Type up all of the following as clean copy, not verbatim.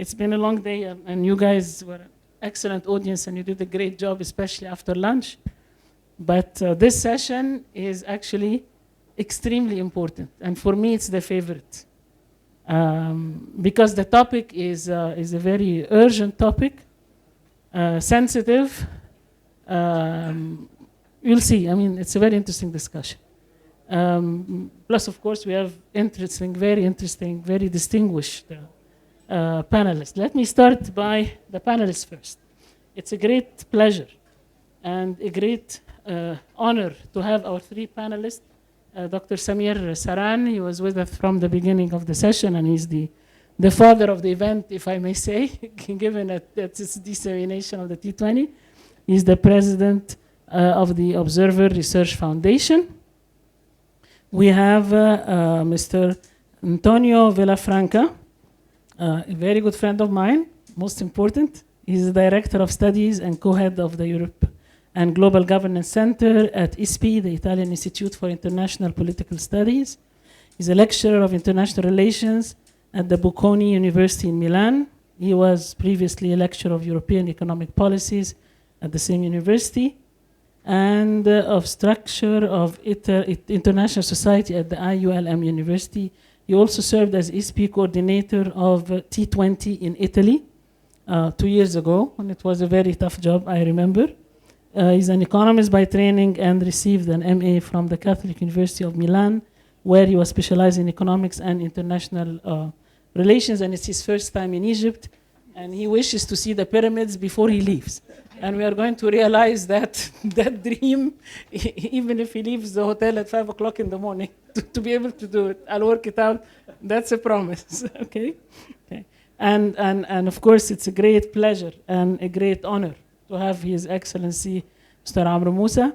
It's been a long day, and you guys were an excellent audience, and you did a great job, especially after lunch. But this session is actually extremely important, and for me, it's the favorite. Because the topic is a very urgent topic, sensitive. You'll see, I mean, it's a very interesting discussion. Plus, of course, we have very distinguished panelists. Let me start by the panelists first. It's a great pleasure and a great honor to have our three panelists. Dr. Samir Saran, he was with us from the beginning of the session, and he's the father of the event, if I may say, given that it's dissemination of the T20. He's the president of the Observer Research Foundation. We have Mr. Antonio Villafranca, a very good friend of mine, most important. He's the Director of Studies and co-head of the Europe and Global Governance Center at ISPI, the Italian Institute for International Political Studies. He's a lecturer of international relations at the Bocconi University in Milan. He was previously a lecturer of European economic policies at the same university, and of structure of international society at the IULM University. He also served as ISPI coordinator of T20 in Italy 2 years ago, and it was a very tough job, I remember. He's an economist by training and received an MA from the Catholic University of Milan, where he was specialized in economics and international relations, and it's his first time in Egypt, and he wishes to see the pyramids before he leaves. And we are going to realize that dream, even if he leaves the hotel at 5 o'clock in the morning, to be able to do it. I'll work it out. That's a promise, okay? And of course, it's a great pleasure and a great honor to have His Excellency Mr. Moussa.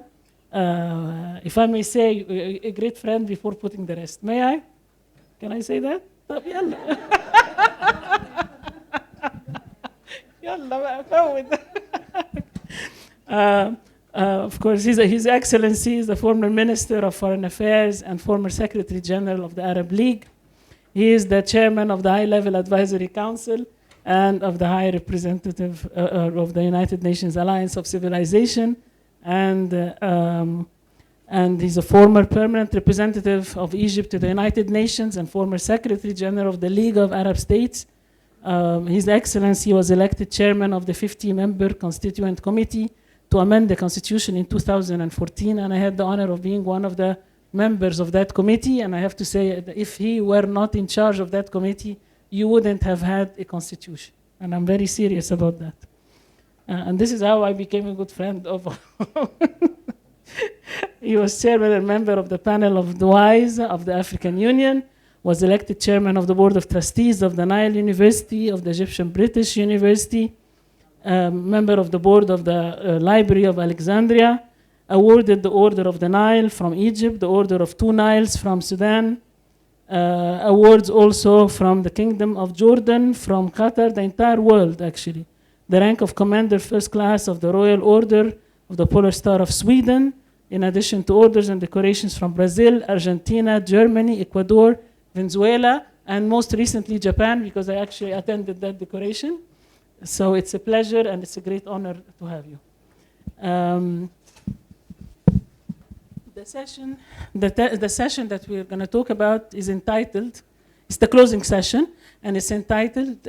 If I may say, a great friend before putting the rest. May I? Can I say that? Of course, His Excellency is the former Minister of Foreign Affairs and former Secretary General of the Arab League. He is the chairman of the High-Level Advisory Council and of the High Representative of the United Nations Alliance of Civilization, and he's a former permanent representative of Egypt to the United Nations and former Secretary General of the League of Arab States. His Excellency was elected chairman of the 50-member Constituent Committee to amend the Constitution in 2014, and I had the honor of being one of the members of that committee, and I have to say that if he were not in charge of that committee, you wouldn't have had a constitution, and I'm very serious about that. And this is how I became a good friend of He was chairman and member of the panel of the wise of the African Union, was elected chairman of the board of trustees of the Nile University, of the Egyptian British University, member of the board of the Library of Alexandria, awarded the Order of the Nile from Egypt, the Order of Two Niles from Sudan, awards also from the Kingdom of Jordan, from Qatar, the entire world actually. The rank of Commander First Class of the Royal Order of the Polar Star of Sweden, in addition to orders and decorations from Brazil, Argentina, Germany, Ecuador, Venezuela, and most recently Japan, because I actually attended that decoration. So it's a pleasure and it's a great honor to have you. The session that we're going to talk about is entitled, it's the closing session, and it's entitled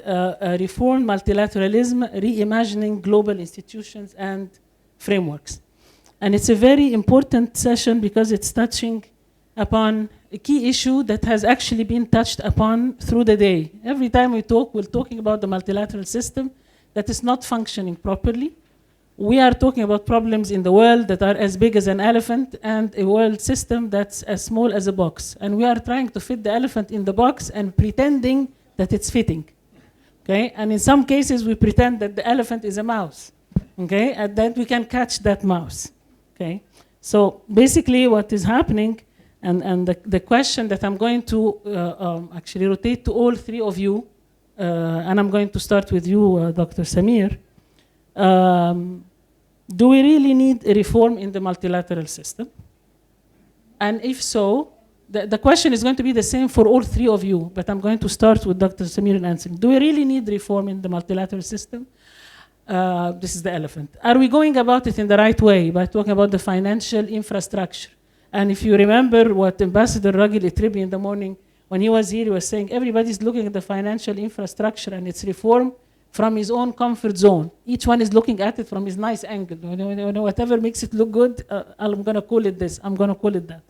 Reform, Multilateralism, Reimagining Global Institutions and Frameworks. And it's a very important session because it's touching upon a key issue that has actually been touched upon through the day. Every time we talk, we're talking about the multilateral system that is not functioning properly. We are talking about problems in the world that are as big as an elephant and a world system that's as small as a box. And we are trying to fit the elephant in the box and pretending that it's fitting. Okay? And in some cases, we pretend that the elephant is a mouse. Okay? And that we can catch that mouse. Okay? So basically what is happening, and the question that I'm going to actually rotate to all three of you, and I'm going to start with you, Dr. Samir. Do we really need a reform in the multilateral system? And if so, the question is going to be the same for all three of you, but I'm going to start with Dr. Samir and answering. Do we really need reform in the multilateral system? This is the elephant. Are we going about it in the right way by talking about the financial infrastructure? And if you remember what Ambassador Ragil Itribi in the morning, when he was here, he was saying everybody's looking at the financial infrastructure and its reform from his own comfort zone. Each one is looking at it from his nice angle. Whatever makes it look good, I'm going to call it this, I'm going to call it that.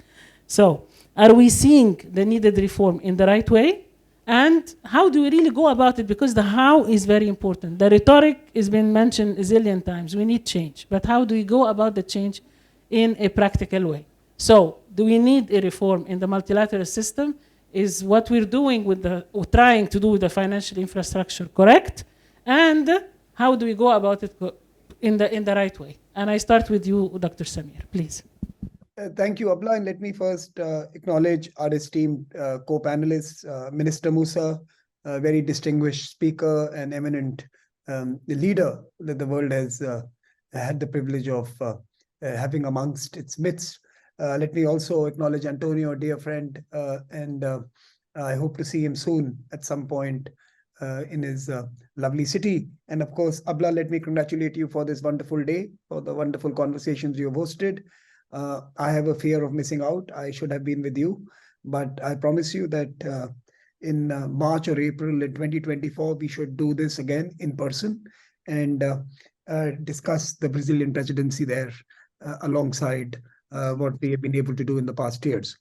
So, are we seeing the needed reform in the right way? And how do we really go about it? Because the how is very important. The rhetoric has been mentioned a zillion times. We need change. But how do we go about the change in a practical way? So, do we need a reform in the multilateral system? Is what we're doing with or trying to do with the financial infrastructure correct? And how do we go about it in the right way? And I start with you, Dr. Samir, please. Thank you, Abla. And let me first acknowledge our esteemed co-panelists, Minister Moussa, a very distinguished speaker and eminent leader that the world has had the privilege of having amongst its midst. Let me also acknowledge Antonio, dear friend, and I hope to see him soon at some point in his lovely city. And of course, Abla, let me congratulate you for this wonderful day, for the wonderful conversations you have hosted. I have a fear of missing out. I should have been with you, but I promise you that in March or April in 2024, we should do this again in person and discuss the Brazilian presidency there alongside what we have been able to do in the past years.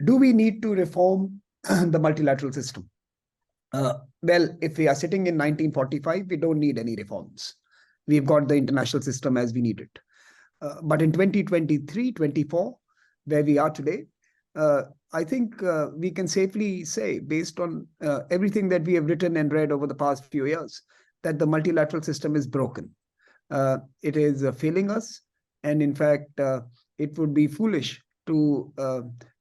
Do we need to reform the multilateral system? Well, if we are sitting in 1945, we don't need any reforms. We've got the international system as we need it. But in 2023-24, where we are today, I think we can safely say, based on everything that we have written and read over the past few years, that the multilateral system is broken. It is failing us. And in fact, it would be foolish to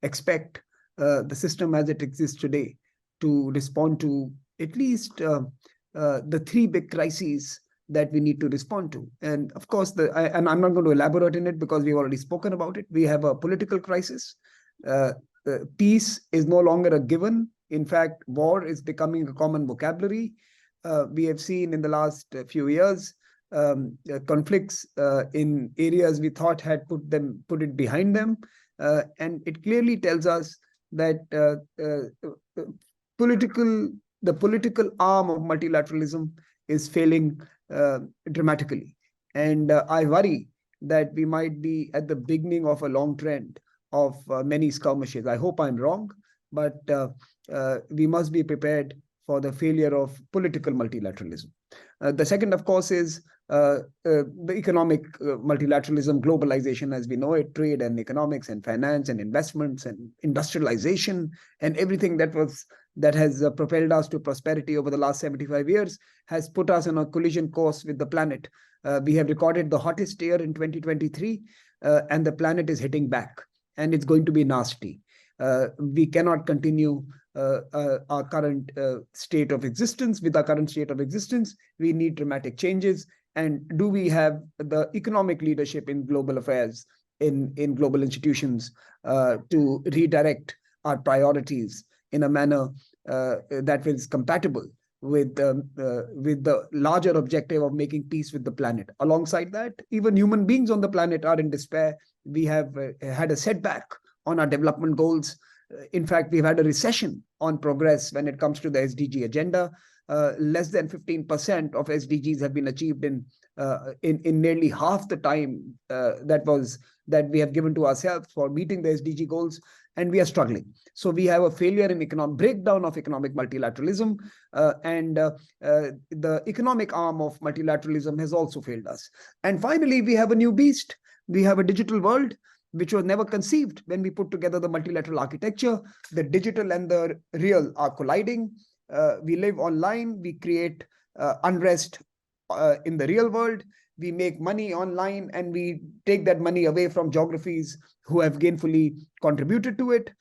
expect the system as it exists today to respond to at least the three big crises that we need to respond to. And of course, and I'm not going to elaborate in it because we've already spoken about it. We have a political crisis. Peace is no longer a given. In fact, war is becoming a common vocabulary. We have seen in the last few years conflicts in areas we thought had put it behind them. And it clearly tells us that the political arm of multilateralism is failing dramatically. And I worry that we might be at the beginning of a long trend of many skirmishes. I hope I'm wrong, but we must be prepared for the failure of political multilateralism. The second, of course, is the economic multilateralism, globalization as we know it, trade and economics and finance and investments and industrialization and everything that has propelled us to prosperity over the last 75 years has put us on a collision course with the planet. We have recorded the hottest year in 2023 and the planet is hitting back and it's going to be nasty. We cannot continue our current state of existence. With our current state of existence, we need dramatic changes. And do we have the economic leadership in global affairs, in global institutions, to redirect our priorities in a manner that is compatible with the larger objective of making peace with the planet? Alongside that, even human beings on the planet are in despair. We have had a setback on our development goals. In fact, we've had a recession on progress when it comes to the SDG agenda. Less than 15% of SDGs have been achieved in nearly half the time that we have given to ourselves for meeting the SDG goals, and we are struggling. So we have a failure in breakdown of economic multilateralism, and the economic arm of multilateralism has also failed us. And finally, we have a new beast. We have a digital world, which was never conceived when we put together the multilateral architecture. The digital and the real are colliding. We live online, we create unrest in the real world, we make money online and we take that money away from geographies who have gainfully contributed to it.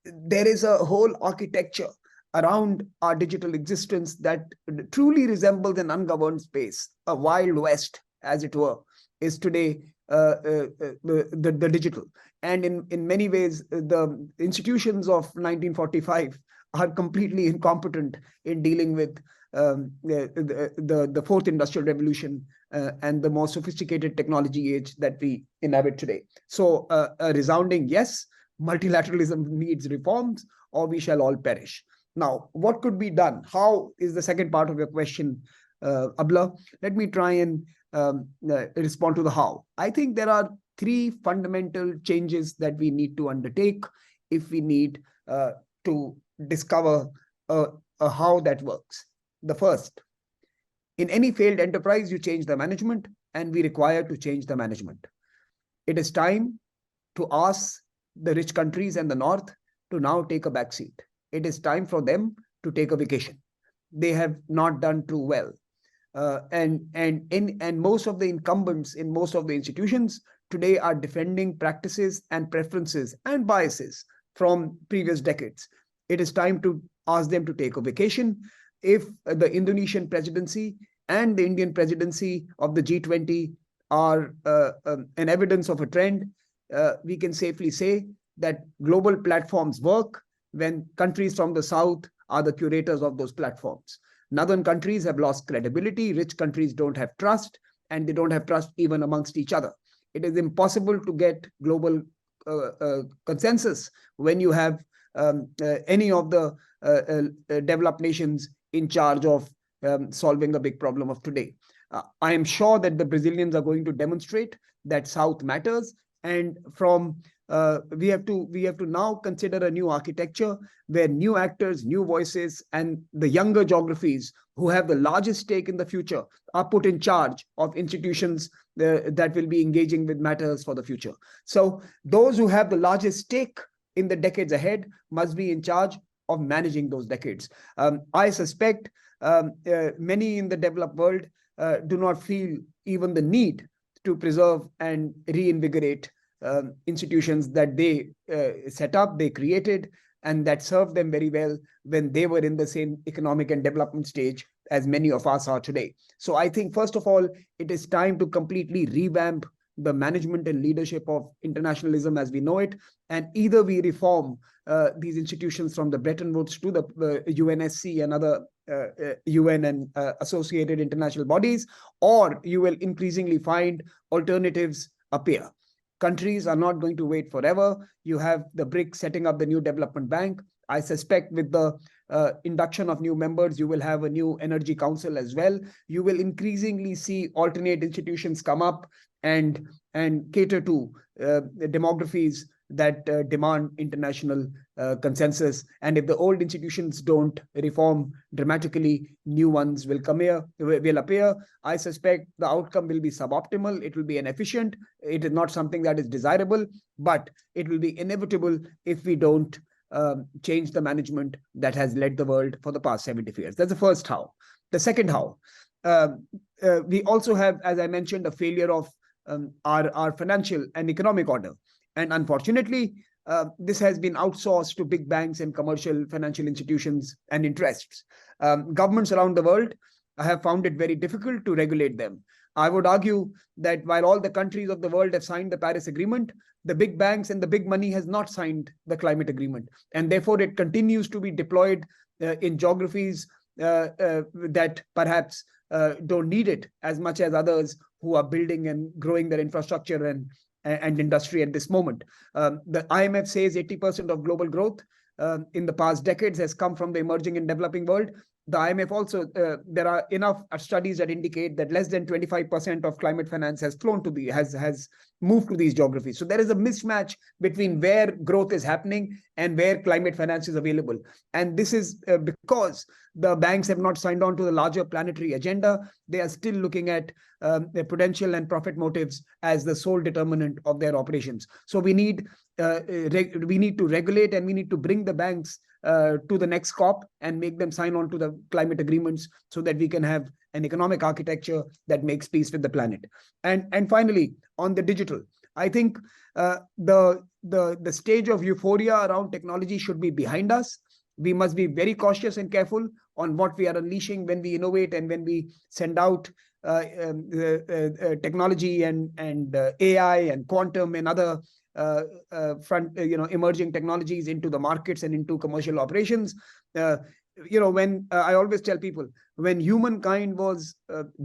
There is a whole architecture around our digital existence that truly resembles an ungoverned space. A wild west, as it were, is today the digital. And in many ways, the institutions of 1945 are completely incompetent in dealing with the fourth industrial revolution and the more sophisticated technology age that we inhabit today. So a resounding yes, multilateralism needs reforms or we shall all perish. Now, what could be done? How is the second part of your question, Abla? Let me try and respond to the how. I think there are three fundamental changes that we need to undertake if we need to discover how that works. The first, in any failed enterprise, you change the management, and we require to change the management. It is time to ask the rich countries and the North to now take a back seat. It is time for them to take a vacation. They have not done too well. And most of the incumbents in most of the institutions today are defending practices and preferences and biases from previous decades. It is time to ask them to take a vacation. If the Indonesian presidency and the Indian presidency of the G20 are an evidence of a trend, we can safely say that global platforms work when countries from the South are the curators of those platforms. Northern countries have lost credibility, rich countries don't have trust, and they don't have trust even amongst each other. It is impossible to get global consensus when you have any of the developed nations in charge of solving a big problem of today. I am sure that the Brazilians are going to demonstrate that South matters, and from we have to now consider a new architecture where new actors, new voices, and the younger geographies who have the largest stake in the future are put in charge of institutions that will be engaging with matters for the future. So those who have the largest stake in the decades ahead must be in charge of managing those decades. I suspect many in the developed world do not feel even the need to preserve and reinvigorate institutions that they set up, they created, and that served them very well when they were in the same economic and development stage as many of us are today. So I think, first of all, it is time to completely revamp the management and leadership of internationalism as we know it, and either we reform these institutions from the Bretton Woods to the UNSC and other UN and associated international bodies, or you will increasingly find alternatives appear. Countries are not going to wait forever. You have the BRICS setting up the new development bank. I suspect with the induction of new members, you will have a new energy council as well. You will increasingly see alternate institutions come up and cater to demographies that demand international consensus. And if the old institutions don't reform dramatically, new ones will appear. I suspect the outcome will be suboptimal. It will be inefficient. It is not something that is desirable, but it will be inevitable if we don't change the management that has led the world for the past 70 years. That's the first how. The second how. We also have, as I mentioned, a failure of our financial and economic order. And unfortunately, this has been outsourced to big banks and commercial financial institutions and interests. Governments around the world have found it very difficult to regulate them. I would argue that while all the countries of the world have signed the Paris Agreement, the big banks and the big money has not signed the climate agreement. And therefore, it continues to be deployed in geographies that perhaps don't need it as much as others who are building and growing their infrastructure and industry at this moment. The IMF says 80% of global growth in the past decades has come from the emerging and developing world. The IMF also, there are enough studies that indicate that less than 25% of climate finance has moved to these geographies. So there is a mismatch between where growth is happening and where climate finance is available. And this is because the banks have not signed on to the larger planetary agenda. They are still looking at the prudential and profit motives as the sole determinant of their operations. So we need to regulate, and we need to bring the banks to the next COP and make them sign on to the climate agreements so that we can have an economic architecture that makes peace with the planet. And finally, on the digital, I think the stage of euphoria around technology should be behind us. We must be very cautious and careful on what we are unleashing when we innovate and when we send out technology and AI and quantum and other emerging technologies into the markets and into commercial operations. When I always tell people, when humankind was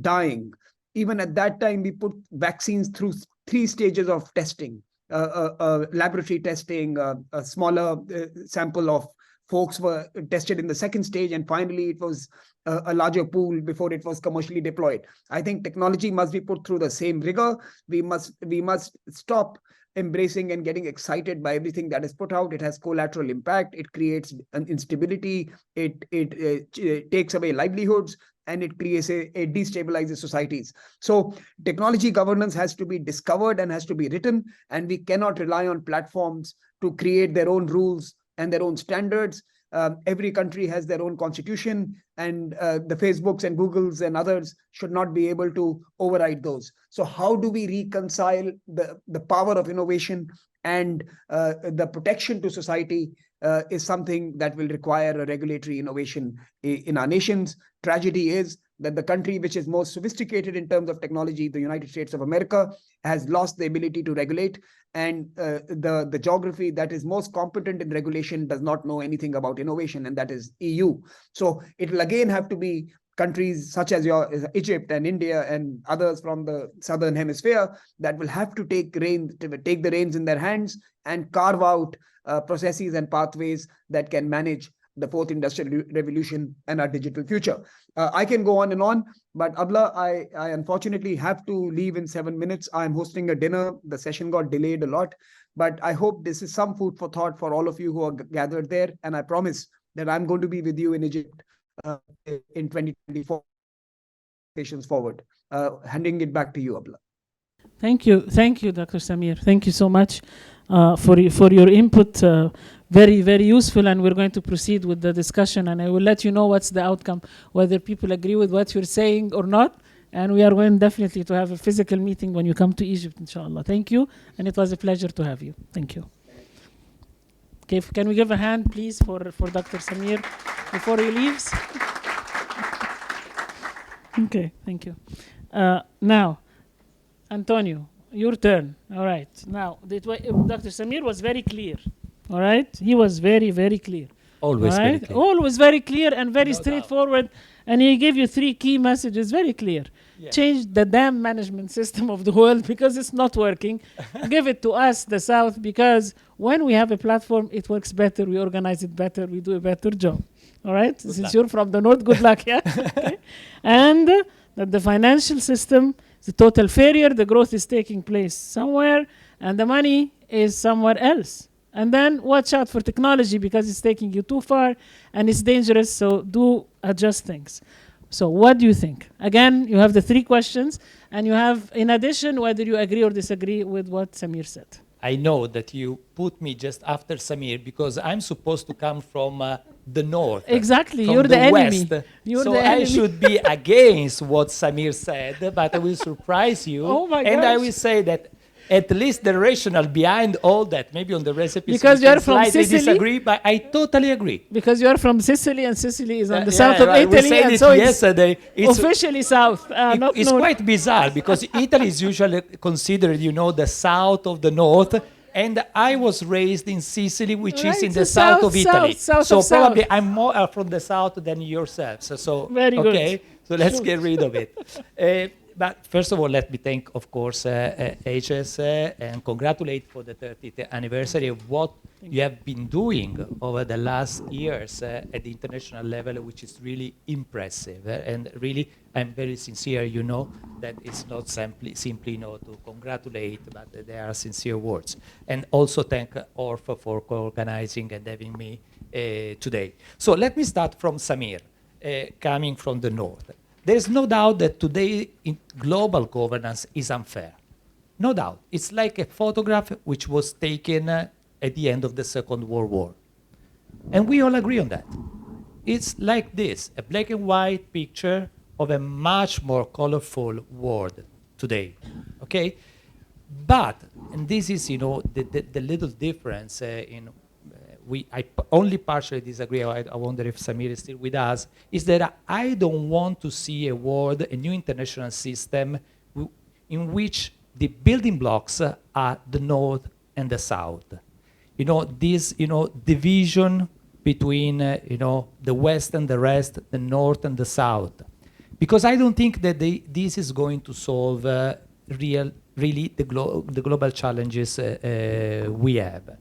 dying, even at that time, we put vaccines through 3 stages of testing. Laboratory testing, a smaller sample of folks were tested in the 2nd stage, and finally it was a larger pool before it was commercially deployed. I think technology must be put through the same rigor. We must stop embracing and getting excited by everything that is put out. It has collateral impact. It creates an instability. It takes away livelihoods, and it creates it destabilizes societies. So technology governance has to be discovered and has to be written, and we cannot rely on platforms to create their own rules and their own standards. Every country has their own constitution, and the Facebooks and Googles and others should not be able to override those. So how do we reconcile the power of innovation and the protection to society is something that will require a regulatory innovation in our nations. Tragedy is that the country which is most sophisticated in terms of technology, the United States of America, has lost the ability to regulate, and the geography that is most competent in regulation does not know anything about innovation, and that is EU. So it will again have to be countries such as Egypt and India and others from the southern hemisphere that will have to take the reins in their hands and carve out processes and pathways that can manage the 4th industrial revolution and our digital future. I can go on, but Abla, I unfortunately have to leave in 7 minutes. I'm hosting a dinner. The session got delayed a lot, but I hope this is some food for thought for all of you who are gathered there. And I promise that I'm going to be with you in Egypt in 2024. Patience forward. Handing it back to you, Abla. Thank you, Dr. Samir. Thank you so much for your input. Very, very useful, and we're going to proceed with the discussion, and I will let you know what's the outcome, whether people agree with what you're saying or not. And we are going definitely to have a physical meeting when you come to Egypt, inshallah. Thank you, and it was a pleasure to have you. Thank you. Okay, can we give a hand, please, for Dr. Samir before he leaves? Okay, thank you. Now, Antonio, your turn. All right. Now, Dr. Samir was very clear. All right? He was very, very clear. Always very clear. Always very clear and very straightforward. And he gave you 3 key messages, very clear. Yeah. Change the damn management system of the world because it's not working. Give it to us, the South, because when we have a platform, it works better, we organize it better, we do a better job. All right? Since you're from the North, good luck, yeah? Okay. And that the financial system, the total failure, the growth is taking place somewhere, and the money is somewhere else. And then watch out for technology because it's taking you too far and it's dangerous, so do adjust things. So what do you think? Again, you have the 3 questions, and you have, in addition, whether you agree or disagree with what Samir said. I know that you put me just after Samir because I'm supposed to come from the north. Exactly, you're the enemy. So I should be against what Samir said, but I will surprise you. Oh my and gosh. I will say that at least the rationale behind all that, maybe on the recipes, because you are from Sicily, disagree, but I totally agree. Because you are from Sicily, and Sicily is on the south of Italy, we said and so yesterday, it's officially south. It's quite bizarre because Italy is usually considered, the south of the north. And I was raised in Sicily, which is in the south of Italy. So probably I'm more from the south than yourself. So very good. Okay, so let's get rid of it. But first of all, let me thank, of course, ECES and congratulate for the 30th anniversary of what you have been doing over the last years at the international level, which is really impressive. And really, I'm very sincere, that it's not simply to congratulate, but they are sincere words. And also thank Orf for organizing and having me today. So let me start from Samir, coming from the north. There's no doubt that today global governance is unfair. No doubt. It's like a photograph which was taken at the end of the Second World War. And we all agree on that. It's like this, a black and white picture of a much more colorful world today. Okay? But, and this is, the little difference in only partially disagree, I wonder if Samir is still with us, is that I don't want to see a world, a new international system in which the building blocks are the North and the South. This, division between, the West and the rest, the North and the South. Because I don't think that this is going to solve really the global challenges we have.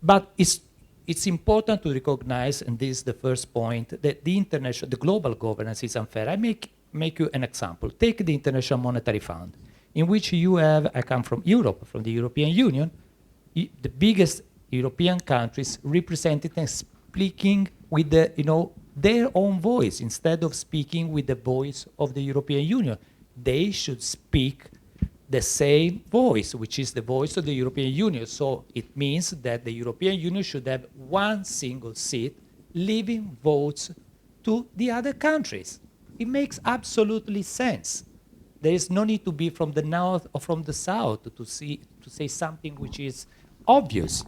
But it's important to recognize, and this is the first point, that the global governance is unfair. I make you an example. Take the International Monetary Fund, in which you have, I come from Europe, from the European Union, the biggest European countries represented and speaking with their own voice instead of speaking with the voice of the European Union. They should speak the same voice, which is the voice of the European Union. So it means that the European Union should have one single seat, leaving votes to the other countries. It makes absolutely sense. There is no need to be from the North or from the South to say something which is obvious.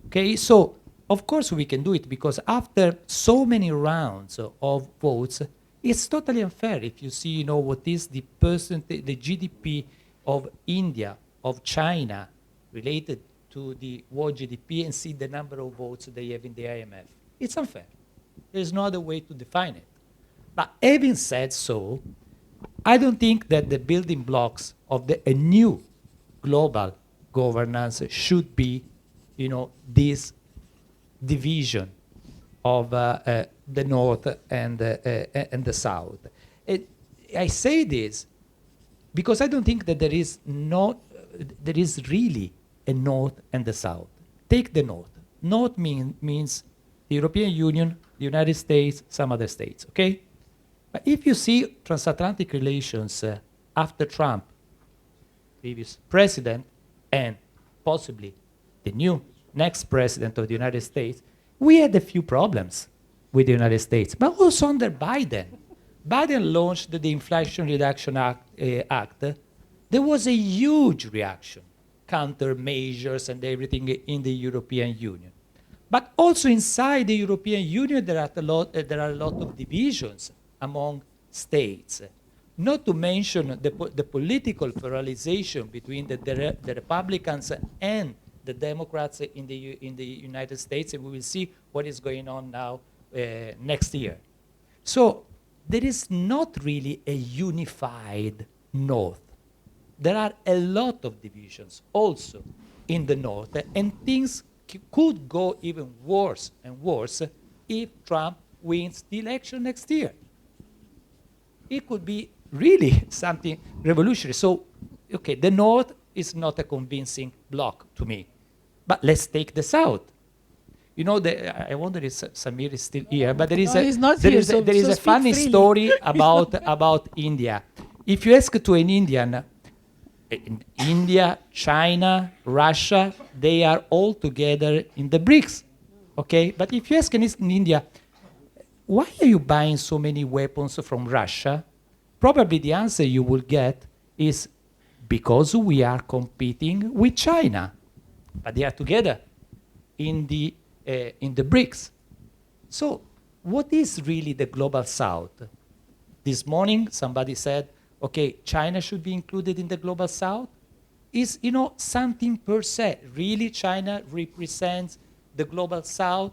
Okay, so of course we can do it, because after so many rounds of votes, it's totally unfair if you see, what is the GDP of India, of China, related to the world GDP, and see the number of votes they have in the IMF. It's unfair. There's no other way to define it. But having said so, I don't think that the building blocks of a new global governance should be, this division of the North and the South. I say this because I don't think that there is really a North and the South. Take the North. North means the European Union, the United States, some other states, okay? But if you see transatlantic relations after Trump, previous president, and possibly the next president of the United States, we had a few problems with the United States, but also under Biden. Biden launched the Inflation Reduction Act. There was a huge reaction, countermeasures and everything in the European Union. But also inside the European Union, there are a lot of divisions among states. Not to mention the political pluralization between the Republicans and the Democrats in the United States, and we will see what is going on now next year. So there is not really a unified North. There are a lot of divisions also in the North, and things could go even worse and worse if Trump wins the election next year. It could be really something revolutionary. So, okay, the North is not a convincing block to me. But let's take the South. I wonder if Samir is still here, but there is a funny story about India. If you ask to an Indian, India, China, Russia, they are all together in the BRICS, okay? But if you ask an India, why are you buying so many weapons from Russia? Probably the answer you will get is because we are competing with China. But they are together in the BRICS. So what is really the global South? This morning, somebody said, okay, China should be included in the global South. Is, something per se. Really, China represents the global South.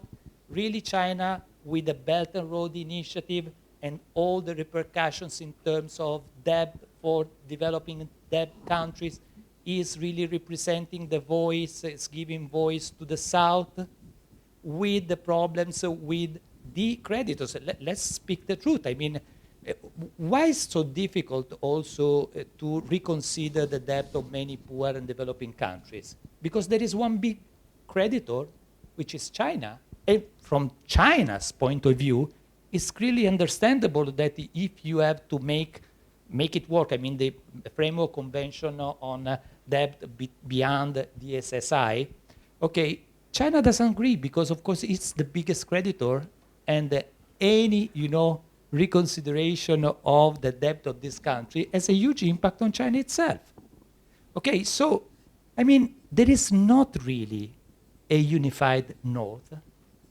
Really, China, with the Belt and Road Initiative and all the repercussions in terms of debt for developing debt countries, is really representing the voice, is giving voice to the South with the problems with the creditors. Let's speak the truth. I mean, why is it so difficult also to reconsider the debt of many poor and developing countries? Because there is one big creditor, which is China. And from China's point of view, it's clearly understandable that if you have to make it work, I mean, the Framework Convention on debt beyond the SSI, okay, China doesn't agree because, of course, it's the biggest creditor, and any, reconsideration of the debt of this country has a huge impact on China itself. Okay, so, I mean, there is not really a unified North.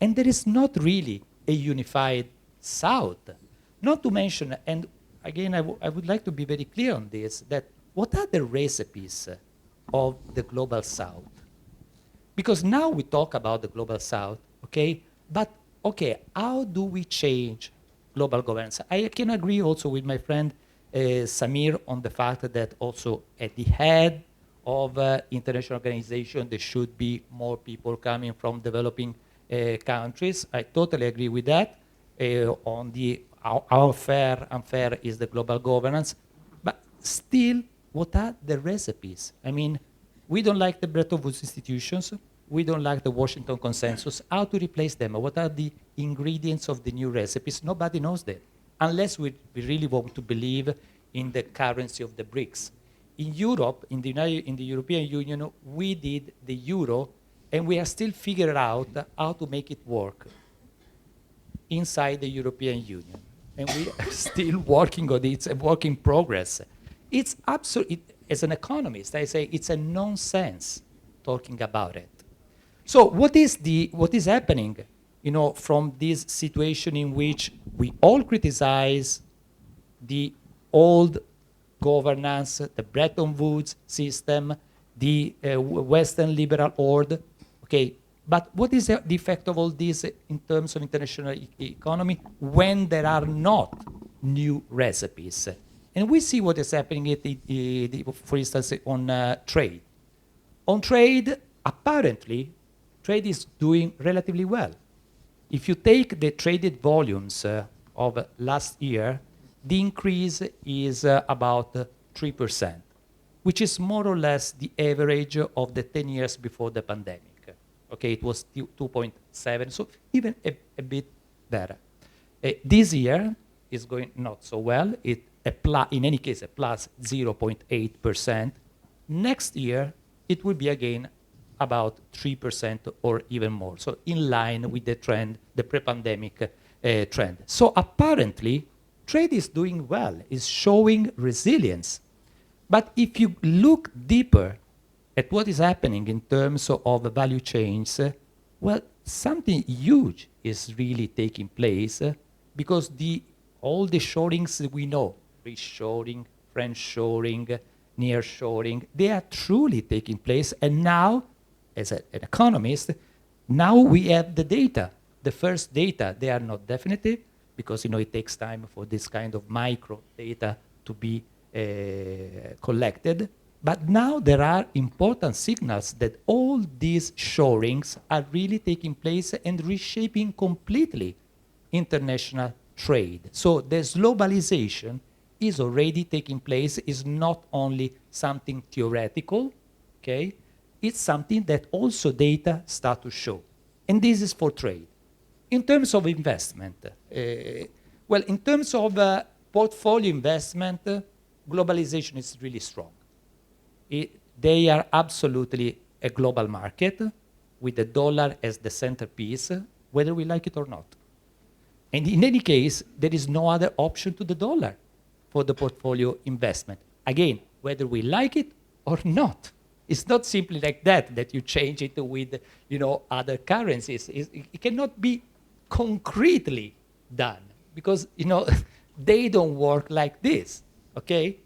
And there is not really a unified South. Not to mention, and again, I would like to be very clear on this, that what are the recipes of the Global South? Because now we talk about the Global South, okay? But, okay, how do we change global governance? I can agree also with my friend Samir on the fact that also at the head of international organization, there should be more people coming from developing countries. I totally agree with that. On the how fair, unfair is the global governance. But still, what are the recipes? I mean, we don't like the Bretton Woods institutions. We don't like the Washington Consensus. How to replace them? What are the ingredients of the new recipes? Nobody knows that, unless we really want to believe in the currency of the BRICS. In Europe, in the European Union, we did the euro, and we are still figuring out how to make it work inside the European Union. And we are still working on it. It's a work in progress. It's absolutely, as an economist, I say it's a nonsense talking about it. So what is happening, from this situation in which we all criticize the old governance, the Bretton Woods system, the Western liberal order, okay, but what is the effect of all this in terms of international economy when there are not new recipes? And we see what is happening, for instance, on trade. On trade, apparently, trade is doing relatively well. If you take the traded volumes of last year, the increase is about 3%, which is more or less the average of the 10 years before the pandemic. Okay, it was 2.7, so even a bit better. This year is going not so well. In any case, a plus 0.8%. Next year, it will be again about 3% or even more. So in line with the trend, the pre-pandemic trend. So apparently, trade is doing well, is showing resilience. But if you look deeper at what is happening in terms of value chains, well, something huge is really taking place because all the shorings that we know, reshoring, friendshoring, nearshoring, they are truly taking place. And now, as an economist, now we have the data, the first data. They are not definitive because it takes time for this kind of micro data to be collected. But now there are important signals that all these shorings are really taking place and reshaping completely international trade. So this globalization is already taking place, is not only something theoretical, okay? It's something that also data start to show. And this is for trade. In terms of investment, in terms of portfolio investment, globalization is really strong. They are absolutely a global market with the dollar as the centerpiece, whether we like it or not. And in any case, there is no other option to the dollar for the portfolio investment. Again, whether we like it or not. It's not simply like that you change it with other currencies. It cannot be concretely done because they don't work like this, okay?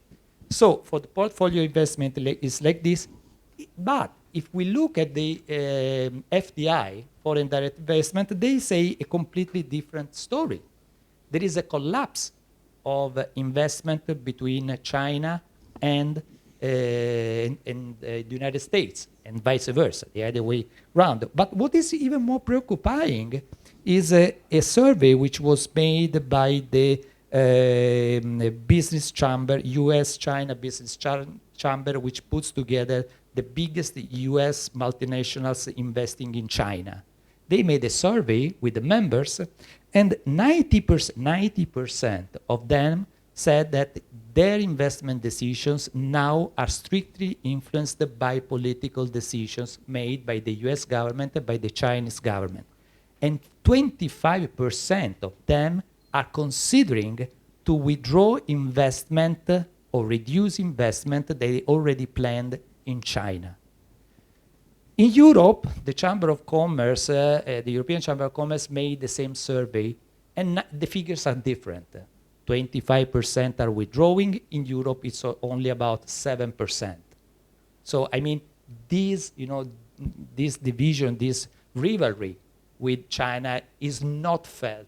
So for the portfolio investment is like this, but if we look at the FDI, foreign direct investment, they say a completely different story. There is a collapse of investment between China and the United States, and vice versa, the other way around. But what is even more preoccupying is a survey which was made by the business chamber, US-China business chamber, which puts together the biggest US multinationals investing in China. They made a survey with the members, and 90% of them said that their investment decisions now are strictly influenced by political decisions made by the US government and by the Chinese government. And 25% of them are considering to withdraw investment or reduce investment they already planned in China. In Europe, the Chamber of Commerce, the European Chamber of Commerce made the same survey, and the figures are different. 25% are withdrawing. In Europe, it's only about 7%. So, I mean, this division, this rivalry with China is not felt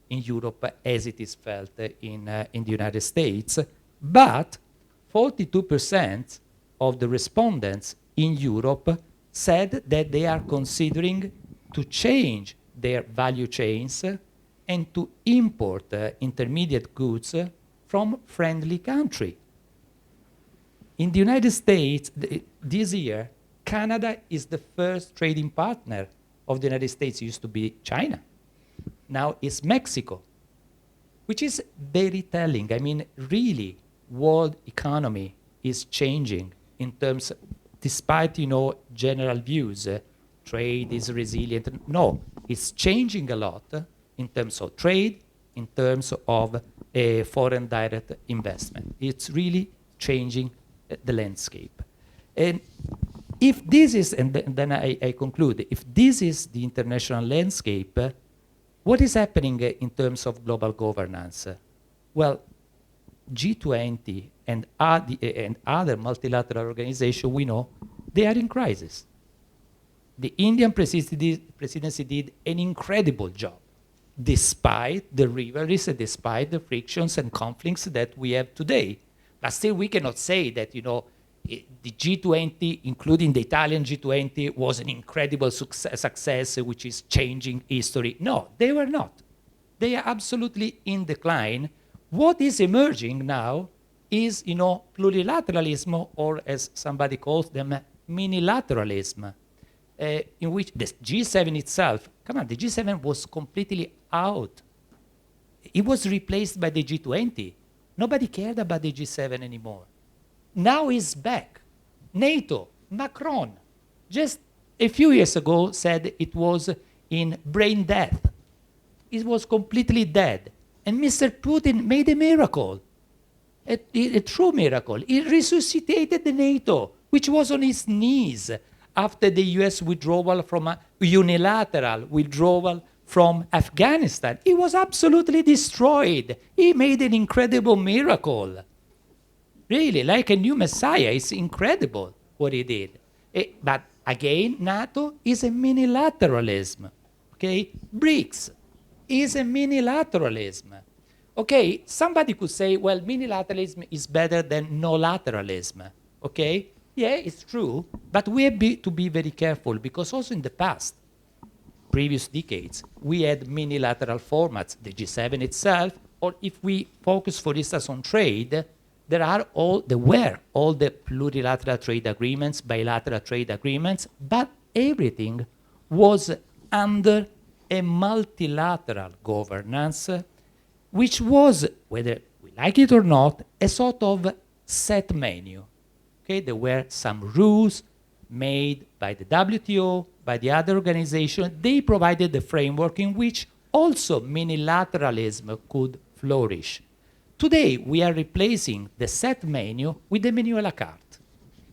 in Europe as it is felt in the United States. But 42% of the respondents in Europe said that they are considering to change their value chains and to import intermediate goods from friendly country. In the United States, this year, Canada is the first trading partner of the United States. It used to be China. Now it's Mexico, which is very telling. I mean, really, world economy is changing in terms, despite, general views, trade is resilient. No, it's changing a lot in terms of trade, in terms of foreign direct investment. It's really changing the landscape. And if this is, and then I conclude, if this is the international landscape, what is happening in terms of global governance? Well, G20 and other multilateral organizations, we know, they are in crisis. The Indian presidency did an incredible job, despite the rivalries, despite the frictions and conflicts that we have today. But still, we cannot say that, the G20, including the Italian G20, was an incredible success which is changing history. No, they were not. They are absolutely in decline. What is emerging now is, plurilateralism, or as somebody calls them, minilateralism, in which the G7 itself, the G7 was completely out. It was replaced by the G20. Nobody cared about the G7 anymore. Now it's back. NATO, Macron, just a few years ago said it was in brain death. It was completely dead. And Mr. Putin made a miracle, a true miracle. He resuscitated the NATO, which was on its knees after the US withdrawal from a unilateral withdrawal from Afghanistan. It was absolutely destroyed. He made an incredible miracle. Really, like a new messiah. It's incredible what he did. But again, NATO is a minilateralism. Okay? BRICS is a minilateralism. Okay, somebody could say, well, minilateralism is better than no lateralism. Okay? Yeah, it's true. But we have to be very careful, because also in the past, previous decades, we had minilateral formats, the G7 itself, or if we focus, for instance, on trade, there were all the plurilateral trade agreements, bilateral trade agreements, but everything was under a multilateral governance, which was, whether we like it or not, a sort of set menu. Okay, there were some rules made by the WTO, by the other organization. They provided the framework in which also minilateralism could flourish. Today, we are replacing the set menu with the menu a la carte,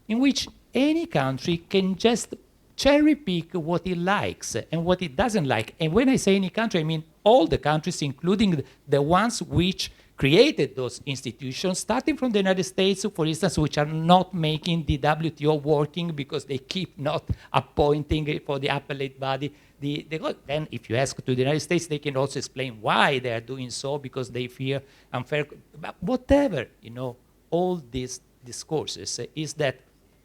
in which any country can just cherry pick what it likes and what it doesn't like. And when I say any country, I mean all the countries, including the ones which created those institutions, starting from the United States, for instance, which are not making the WTO working because they keep not appointing for the appellate body. Then if you ask to the United States, they can also explain why they are doing so, because they fear unfair. But whatever, all these discourses is that,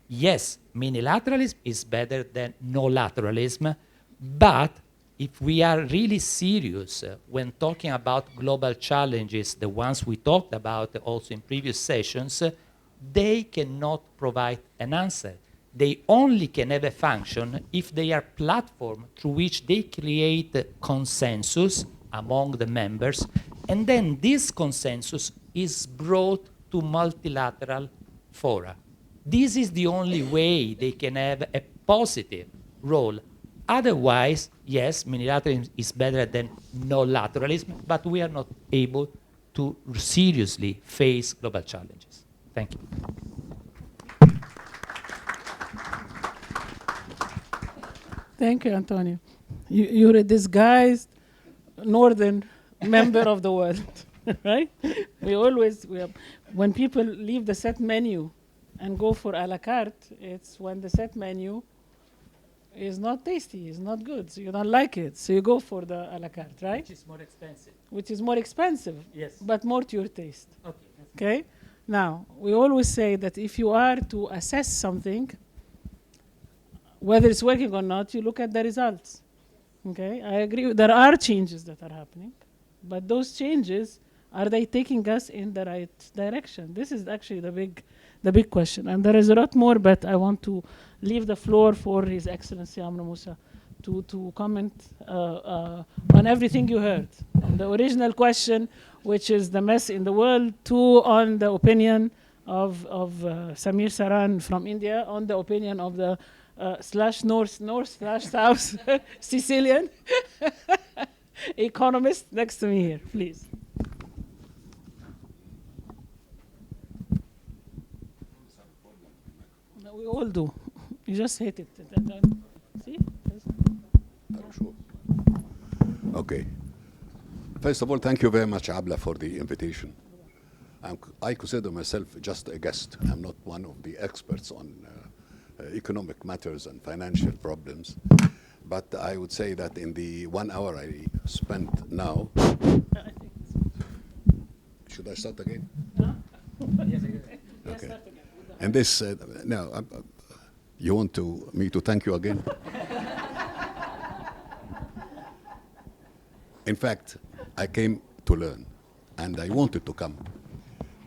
yes, minilateralism is better than no lateralism, but if we are really serious when talking about global challenges, the ones we talked about also in previous sessions, they cannot provide an answer. They only can have a function if they are platform through which they create consensus among the members, and then this consensus is brought to multilateral fora. This is the only way they can have a positive role. Otherwise, yes, minilateralism is better than no lateralism, but we are not able to seriously face global challenges. Thank you. Thank you, Antonio. You're a disguised northern member of the world, right? When people leave the set menu and go for a la carte, it's when the set menu is not tasty, is not good, so you don't like it, so you go for the a la carte, right? Which is more expensive. Which is more expensive, Yes. but more to your taste. Okay. Okay? Now, we always say that if you are to assess something, whether it's working or not, you look at the results. Okay? I agree. There are changes that are happening, but those changes, are they taking us in the right direction? This is actually the big question. And there is a lot more, but I want to leave the floor for His Excellency Amr Moussa to comment on everything you heard. On the original question, which is the mess in the world, to on the opinion of Samir Saran from India, on the opinion of the /north/south Sicilian economist next to me here, please. No, we all do. You just hate it. See? Sure. Okay. First of all, thank you very much, Abla, for the invitation. I consider myself just a guest. I'm not one of the experts on economic matters and financial problems. But I would say that in the 1 hour I spent now... Should I start again? Okay. And this, no, you want me to thank you again? In fact, I came to learn, and I wanted to come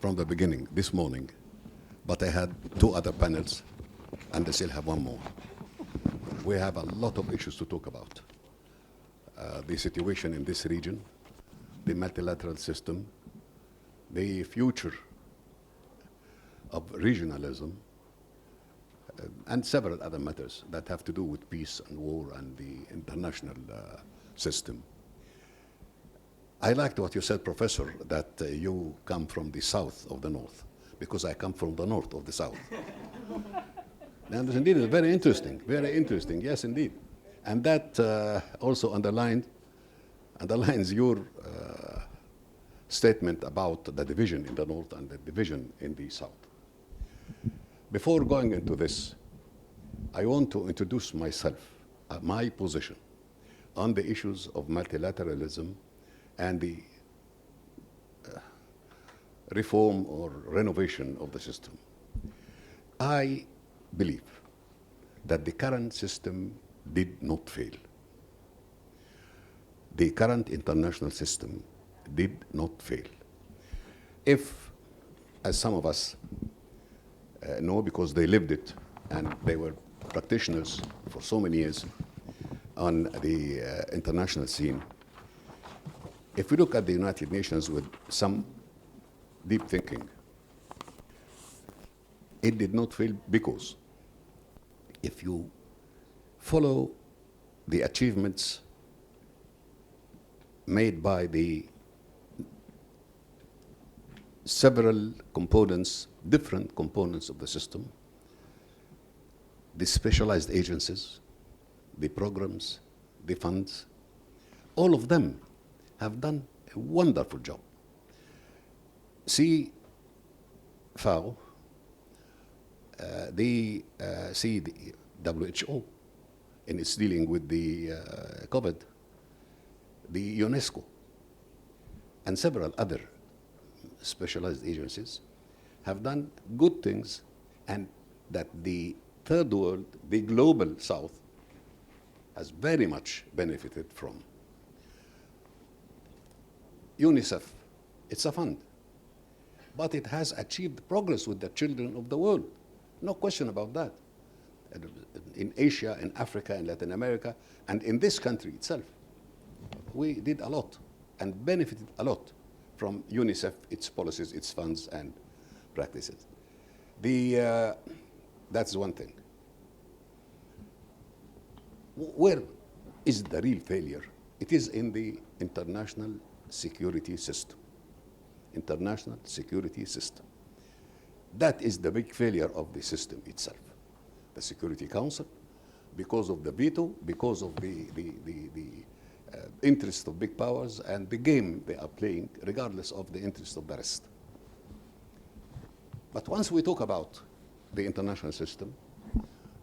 from the beginning this morning, but I had 2 other panels, and I still have 1 more. We have a lot of issues to talk about. The situation in this region, the multilateral system, the future of regionalism, and several other matters that have to do with peace and war and the international system. I liked what you said, Professor, that you come from the south of the north, because I come from the north of the south. And indeed, it's very interesting, yes, indeed. And that also underlines your statement about the division in the north and the division in the south. Before going into this, I want to introduce myself, my position on the issues of multilateralism and the reform or renovation of the system. I believe that the current system did not fail. The current international system did not fail. If, as some of us know because they lived it and they were practitioners for so many years on the international scene, if we look at the United Nations with some deep thinking, it did not fail because if you follow the achievements made by the several components, different components of the system, the specialized agencies, the programs, the funds, all of them have done a wonderful job. See FAO, the WHO in its dealing with the COVID, the UNESCO, and several other specialized agencies have done good things, and that the third world, the global south, has very much benefited from. UNICEF, it's a fund, but it has achieved progress with the children of the world. No question about that. In Asia, in Africa, in Latin America, and in this country itself, we did a lot and benefited a lot from UNICEF, its policies, its funds and practices. That's one thing. Where is the real failure? It is in the international security system. International security system. That is the big failure of the system itself. The Security Council, because of the veto, because of the interest of big powers and the game they are playing, regardless of the interest of the rest. But once we talk about the international system,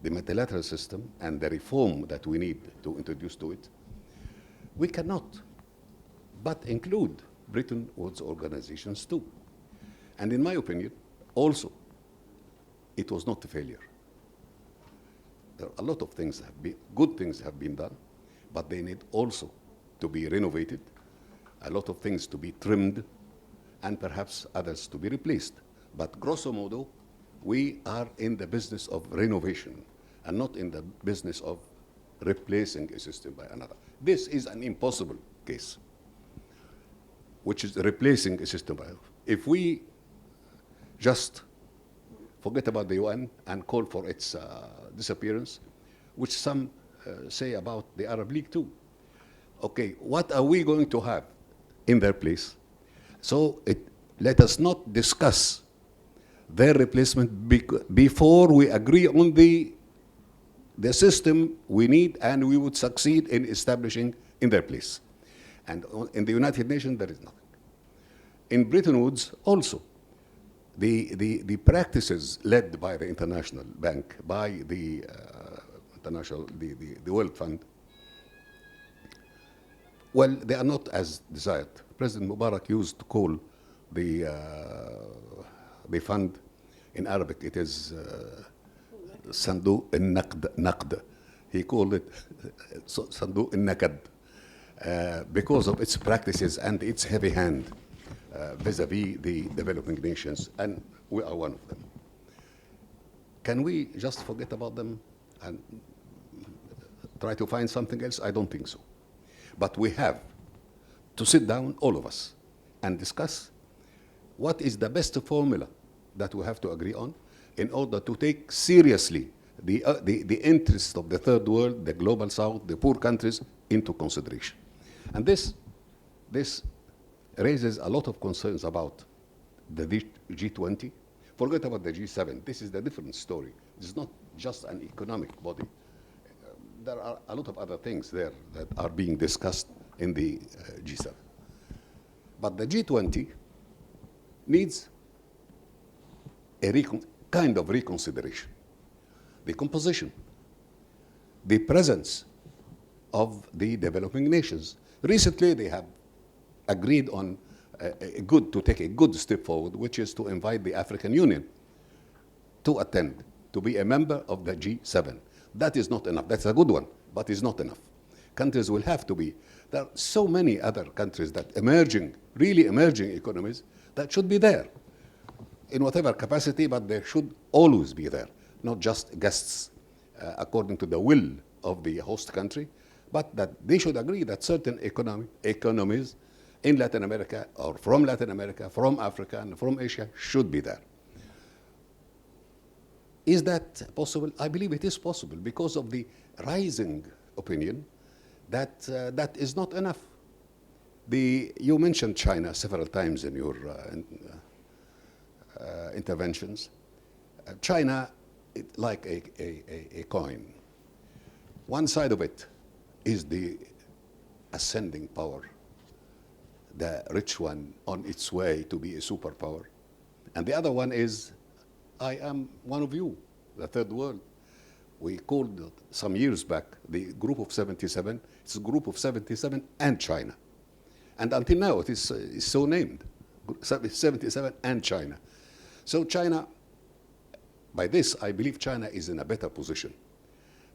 the multilateral system, and the reform that we need to introduce to it, we cannot but include Bretton Woods organizations too. And in my opinion, also, it was not a failure. There are a lot of things that have been, good things have been done, but they need also to be renovated, a lot of things to be trimmed, and perhaps others to be replaced. But grosso modo, we are in the business of renovation and not in the business of replacing a system by another. This is an impossible case, which is replacing a system by another. If we just forget about the UN and call for its disappearance, which some say about the Arab League too. Okay, what are we going to have in their place? So let us not discuss their replacement before we agree on the system we need and we would succeed in establishing in their place. And in the United Nations, there is nothing. In Bretton Woods, also, the practices led by the International Bank, by the World Fund, well, they are not as desired. President Mubarak used to call the fund, in Arabic it is Sandu al-Naqd. He called it Sandu al-Nakad because of its practices and its heavy hand vis-a-vis the developing nations, and we are one of them. Can we just forget about them and try to find something else? I don't think so. But we have to sit down, all of us, and discuss what is the best formula that we have to agree on in order to take seriously the interests of the third world, the global south, the poor countries into consideration. And this raises a lot of concerns about the G20. Forget about the G7. This is the different story. It's not just an economic body. There are a lot of other things there that are being discussed in the G7. But the G20 needs a kind of reconsideration. The composition, the presence of the developing nations. Recently, they have agreed on to take a good step forward, which is to invite the African Union to attend, to be a member of the G7. That is not enough. That's a good one, but it's not enough. Countries will have to be. There are so many other countries that really emerging economies that should be there in whatever capacity, but they should always be there, not just guests according to the will of the host country, but that they should agree that certain economies in Latin America or from Latin America, from Africa, and from Asia should be there. Is that possible? I believe it is possible because of the rising opinion that that is not enough. You mentioned China several times in your interventions. China, like a coin. One side of it is the ascending power, the rich one on its way to be a superpower. And the other one is, I am one of you, the third world. We called it some years back the Group of 77. It's a Group of 77 and China. And until now it is so named, 77 and China. So China, by this, I believe China is in a better position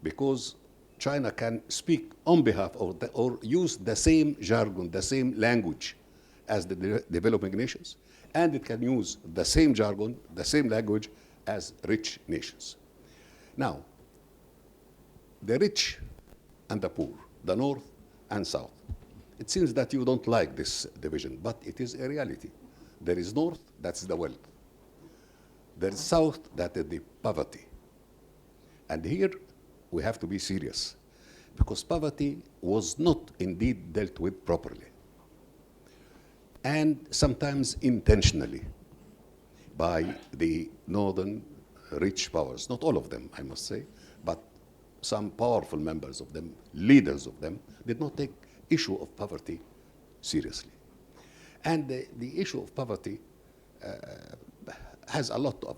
because China can speak on behalf of or use the same jargon, the same language as the developing nations, and it can use the same jargon, the same language as rich nations. Now, the rich and the poor, the north and south. It seems that you don't like this division, but it is a reality. There is north, that's the wealth. There is south, that is the poverty. And here we have to be serious because poverty was not indeed dealt with properly and sometimes intentionally by the northern rich powers. Not all of them, I must say, but some powerful members of them, leaders of them, did not take issue of poverty seriously. And the issue of poverty has a lot of,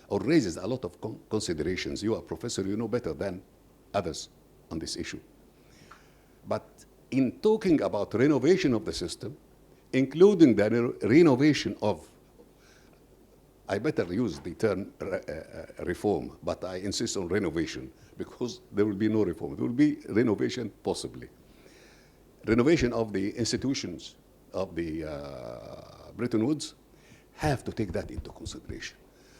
or raises a lot of considerations. You are a professor, you know better than others on this issue. But in talking about renovation of the system, including the renovation of, I better use the term reform, but I insist on renovation because there will be no reform. There will be renovation possibly. Renovation of the institutions of the Bretton Woods have to take that into consideration,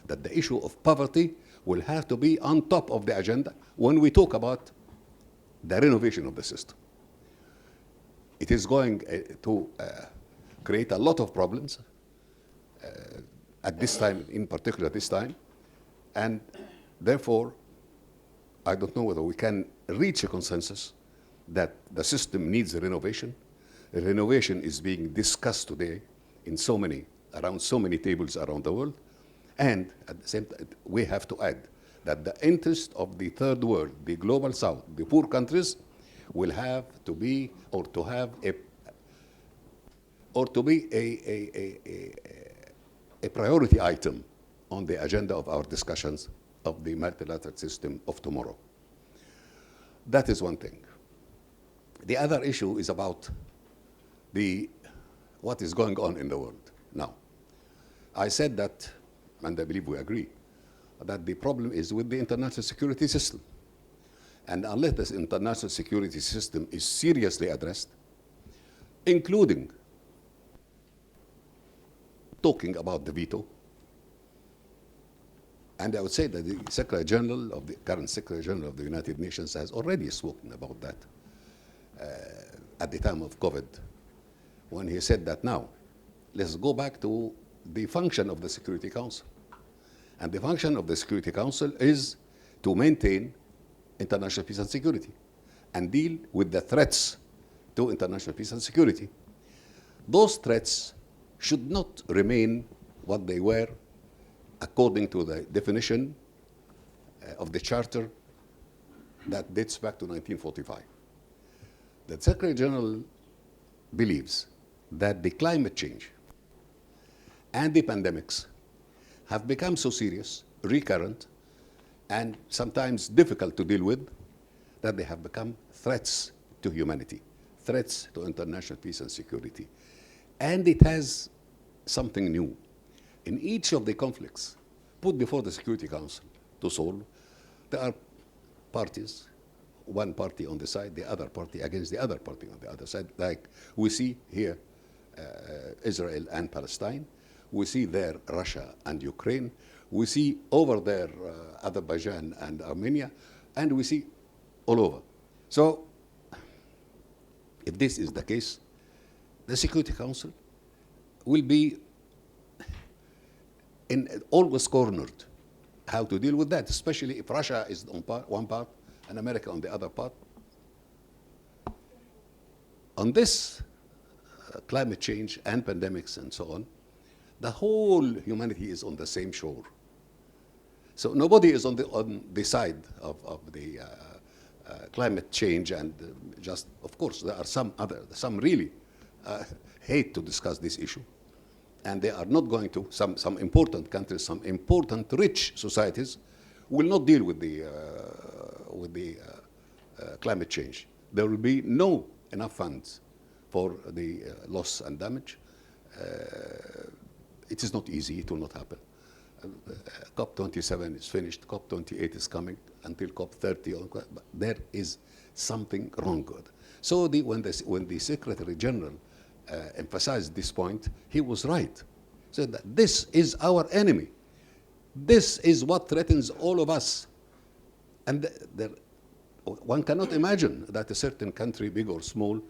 that the issue of poverty will have to be on top of the agenda when we talk about the renovation of the system. It is going to create a lot of problems at this time, in particular this time, and therefore, I don't know whether we can reach a consensus that the system needs a renovation. A renovation is being discussed today in around so many tables around the world, and at the same time, we have to add that the interest of the third world, the global south, the poor countries, will have to be, or to have a priority item on the agenda of our discussions of the multilateral system of tomorrow. That is one thing. The other issue is about what is going on in the world now. I said that, and I believe we agree, that the problem is with the international security system. And unless this international security system is seriously addressed, including talking about the veto, and I would say that the Secretary General of the current Secretary General of the United Nations has already spoken about that at the time of COVID, when he said that now, let's go back to the function of the Security Council. And the function of the Security Council is to maintain international peace and security and deal with the threats to international peace and security. Those threats should not remain what they were according to the definition of the Charter that dates back to 1945. The Secretary General believes that the climate change and the pandemics have become so serious, recurrent, and sometimes difficult to deal with, that they have become threats to humanity, threats to international peace and security. And it has something new. In each of the conflicts put before the Security Council to solve, there are parties, one party on the side, the other party against the other party on the other side, like we see here Israel and Palestine. We see there Russia and Ukraine. We see over there Azerbaijan and Armenia, and we see all over. So if this is the case, the Security Council will be always cornered how to deal with that, especially if Russia is on one part and America on the other part. On this climate change and pandemics and so on, the whole humanity is on the same shore. So nobody is on the side of the climate change, and just, of course, there are some really hate to discuss this issue. And they are not going to, some important countries, some important rich societies will not deal with the climate change. There will be no enough funds for the loss and damage. It is not easy, it will not happen. COP27 is finished, COP28 is coming, until COP30, but there is something wrong with it. So when the Secretary General emphasized this point, he was right. So that this is our enemy. This is what threatens all of us. And one cannot imagine that a certain country, big or small,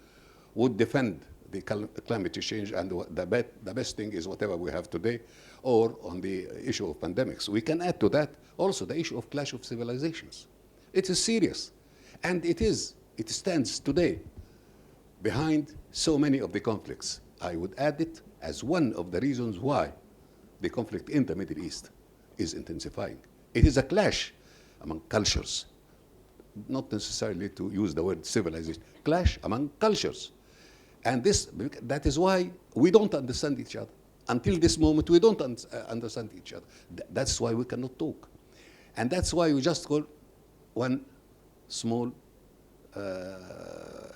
would defend the climate change, and the best thing is whatever we have today, or on the issue of pandemics. We can add to that also the issue of clash of civilizations. It is serious, and it stands today behind so many of the conflicts. I would add it as one of the reasons why the conflict in the Middle East is intensifying. It is a clash among cultures, not necessarily to use the word civilization, clash among cultures. And that is why we don't understand each other. Until this moment, we don't understand each other. That's why we cannot talk. And that's why we just call one small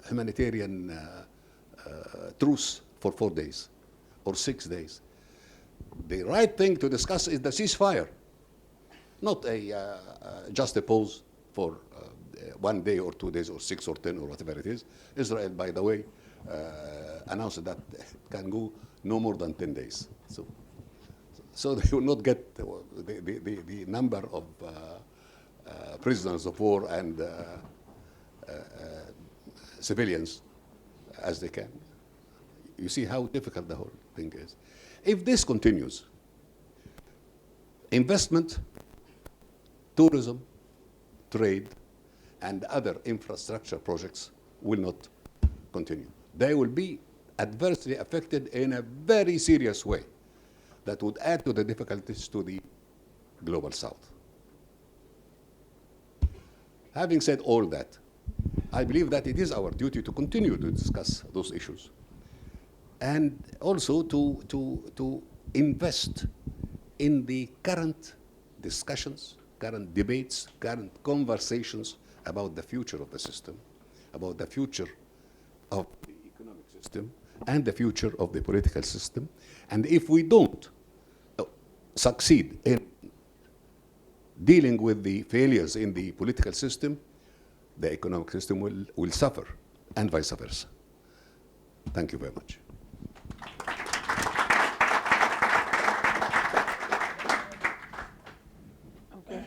humanitarian truce for 4 days or 6 days. The right thing to discuss is the ceasefire, not just a pause for 1 day or 2 days or 6 or 10 or whatever it is. Israel, by the way, announced that it can go no more than 10 days. So they will not get the number of prisoners of war and civilians as they can. You see how difficult the whole thing is. If this continues, investment, tourism, trade, and other infrastructure projects will not continue. They will be adversely affected in a very serious way that would add to the difficulties to the global south. Having said all that, I believe that it is our duty to continue to discuss those issues and also to invest in the current discussions, current debates, current conversations about the future of the system, about the future of the economic system, and the future of the political system. And if we don't succeed in dealing with the failures in the political system, the economic system will suffer, and vice versa. Thank you very much. Okay.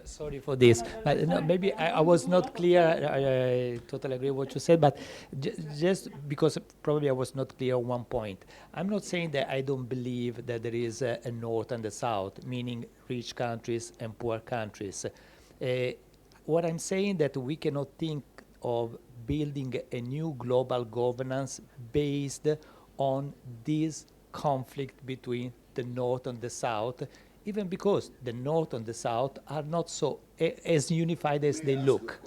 Sorry for this. Maybe I was not clear. I totally agree with what you said, but just because probably I was not clear on one point. I'm not saying that I don't believe that there is a North and a South, meaning rich countries and poor countries. What I'm saying that we cannot think of building a new global governance based on this conflict between the North and the South, even because the North and the South are not so as unified as they look.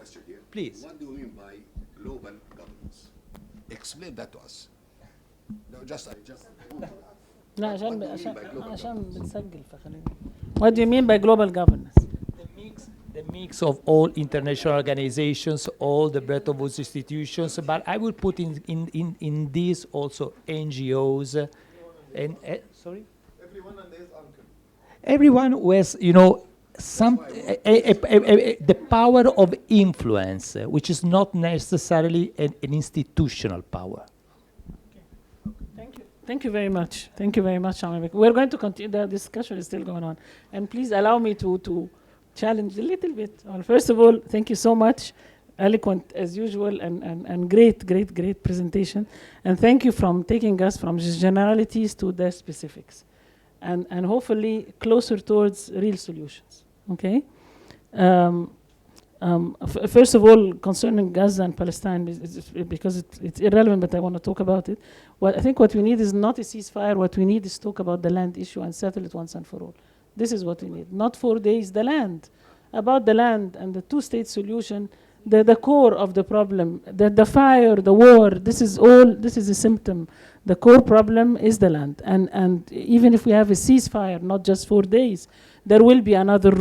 Please. What do you mean by global governance? Explain that to us. No, لا عشان بنسجل فخلينا. What do you mean by global governance? The mix of all international organizations, all the Bretton Woods institutions, but I would put in this also NGOs and sorry. Everyone and his uncle. Everyone who has, the power of influence, which is not necessarily an institutional power. Thank you. Thank you very much. Thank you very much, Samir. We're going to continue. The discussion is still going on. And please allow me to challenge a little bit. Well, first of all, thank you so much. Eloquent as usual and great presentation. And thank you from taking us from just generalities to the specifics. And hopefully closer towards real solutions, okay? First of all, concerning Gaza and Palestine, because it's irrelevant, but I want to talk about it. I think what we need is not a ceasefire. What we need is talk about the land issue and settle it once and for all. This is what we need. Not 4 days, the land. About the land and the two-state solution, the core of the problem, the fire, the war, this is a symptom. The core problem is the land. And even if we have a ceasefire, not just 4 days, there will be another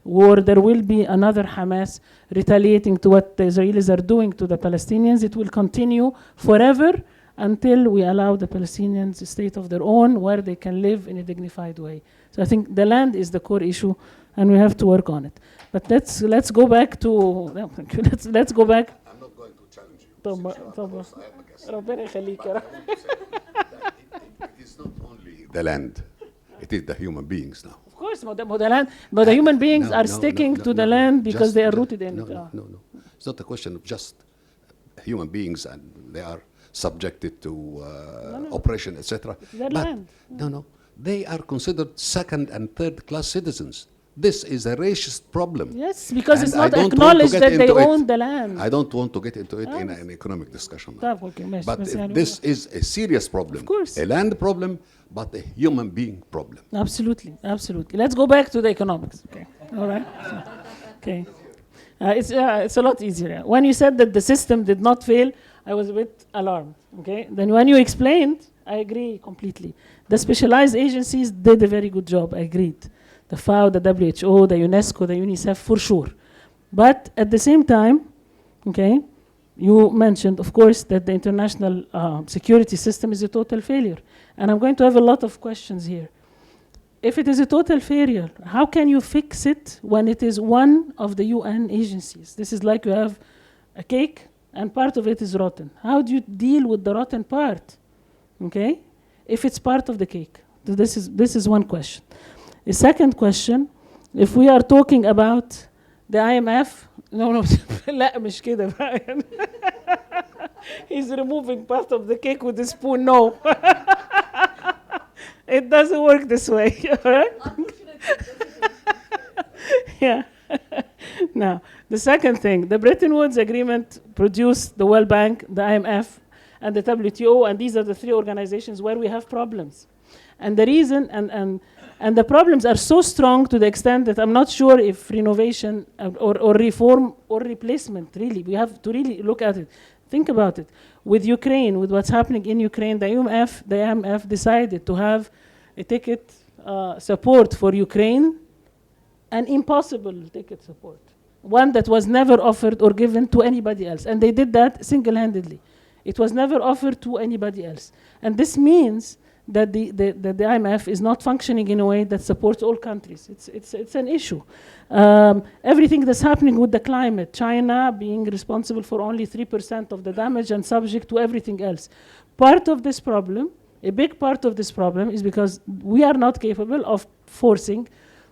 war, there will be another Hamas retaliating to what the Israelis are doing to the Palestinians. It will continue forever until we allow the Palestinians a state of their own where they can live in a dignified way. So I think the land is the core issue and we have to work on it. But let's go back to, let's go back. I'm not going to challenge you. طبعا. ربنا يخليك. It is not only the land, it is the human beings now. Of course, but the human beings are sticking to the land because they are rooted in it. No. It's not a question of just human beings and they are subjected to oppression, etc. Their land. No. They are considered second and third class citizens. This is a racist problem. Yes, because it's not acknowledged that they own the land. I don't want to get into it in an economic discussion. But this is a serious problem. Of course. A land problem, but a human being problem. Absolutely. Let's go back to the economics. Okay. All right. Okay. It's a lot easier. When you said that the system did not fail, I was a bit alarmed. Okay. Then when you explained, I agree completely. The specialized agencies did a very good job. I agreed. The FAO, the WHO, the UNESCO, the UNICEF, for sure. But at the same time, okay, you mentioned, of course, that the international security system is a total failure. And I'm going to have a lot of questions here. If it is a total failure, how can you fix it when it is one of the UN agencies? This is like you have a cake and part of it is rotten. How do you deal with the rotten part? Okay? If it's part of the cake. So this is one question. The second question, if we are talking about the IMF, no, لا مش كده بقى. He's removing part of the cake with a spoon. No. It doesn't work this way. Right? Yeah. Now, the second thing, the Bretton Woods Agreement produced the World Bank, the IMF, and the WTO, and these are the three organizations where we have problems. And the reason, and the problems are so strong to the extent that I'm not sure if renovation or reform or replacement, really, we have to really look at it. Think about it. With Ukraine, with what's happening in Ukraine, the IMF decided to have a ticket support for Ukraine, an impossible ticket support, one that was never offered or given to anybody else. And they did that single-handedly. It was never offered to anybody else. And this means that the IMF is not functioning in a way that supports all countries. It's an issue. Everything that's happening with the climate, China being responsible for only 3% of the damage and subject to everything else. Part of this problem, a big part of this problem, is because we are not capable of forcing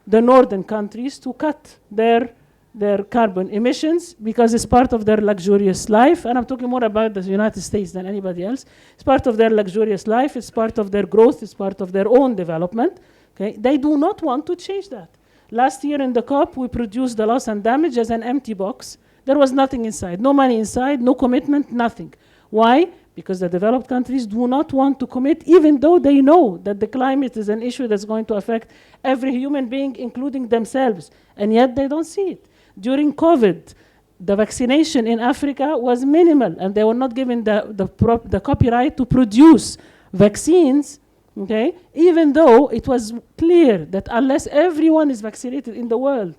the northern countries to cut their carbon emissions because it's part of their luxurious life. And I'm talking more about the United States than anybody else. It's part of their luxurious life. It's part of their growth. It's part of their own development. Okay? They do not want to change that. Last year in the COP, we produced the loss and damage as an empty box. There was nothing inside. No money inside, no commitment, nothing. Why? Because the developed countries do not want to commit, even though they know that the climate is an issue that's going to affect every human being, including themselves. And yet they don't see it. During COVID, the vaccination in Africa was minimal, and they were not given the copyright to produce vaccines, okay? Even though it was clear that unless everyone is vaccinated in the world,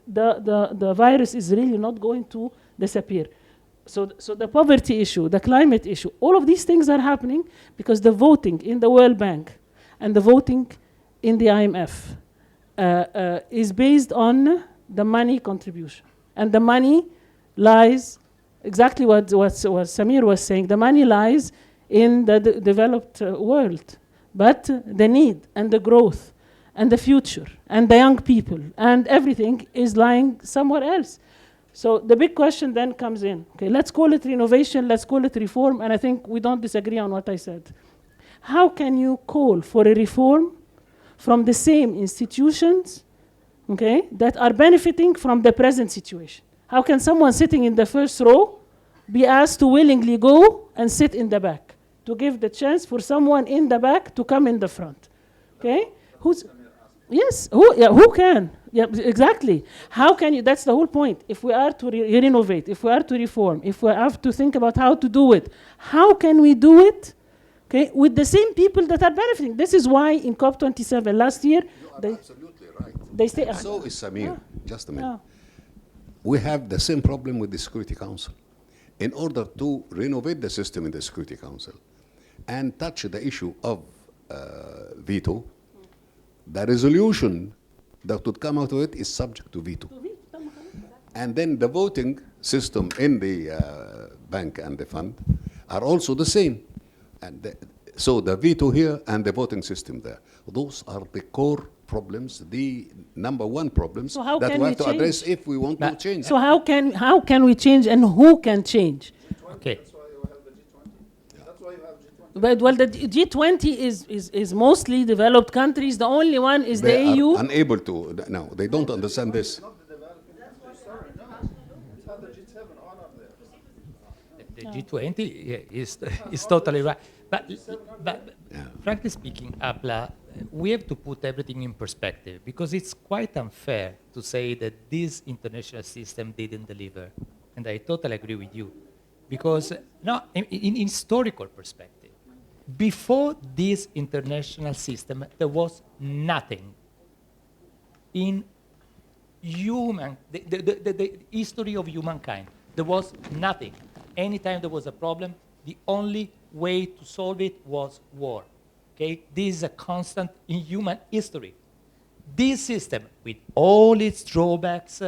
the virus is really not going to disappear. So the poverty issue, the climate issue, all of these things are happening because the voting in the World Bank and the voting in the IMF is based on the money contribution. And the money lies, exactly what Samir was saying, the money lies in the developed world. But the need and the growth and the future and the young people and everything is lying somewhere else. So the big question then comes in. Okay, let's call it renovation, let's call it reform, and I think we don't disagree on what I said. How can you call for a reform from the same institutions, okay, that are benefiting from the present situation? How can someone sitting in the first row be asked to willingly go and sit in the back, to give the chance for someone in the back to come in the front? Okay? Yes, who can? Yeah, exactly. How can you? That's the whole point. If we are to renovate, if we are to reform, if we have to think about how to do it, how can we do it, okay, with the same people that are benefiting? This is why in COP27 last year, you are absolutely right. They stay. So is Samir. Just a minute. We have the same problem with the Security Council. In order to renovate the system in the Security Council and touch the issue of veto, the resolution that would come out of it is subject to veto. And then the voting system in the bank and the fund are also the same. And so the veto here and the voting system there, those are the core problems, the number one problems that we have to address if we want to change. So how can we change, and who can change? Okay. That's why you have the G20. That's why you have G20. But well, the G20 is mostly developed countries. The only one is They the EU. are unable to. No, they don't understand this. Not the developing countries. Sorry, no. You have the G7 on up there. The G20 is totally right. But frankly speaking, Abla, we have to put everything in perspective, because it's quite unfair to say that this international system didn't deliver. And I totally agree with you. Because, no, in historical perspective, before this international system, there was nothing in the history of humankind. There was nothing. Anytime there was a problem, the only way to solve it was war. Okay? This is a constant in human history. This system, with all its drawbacks,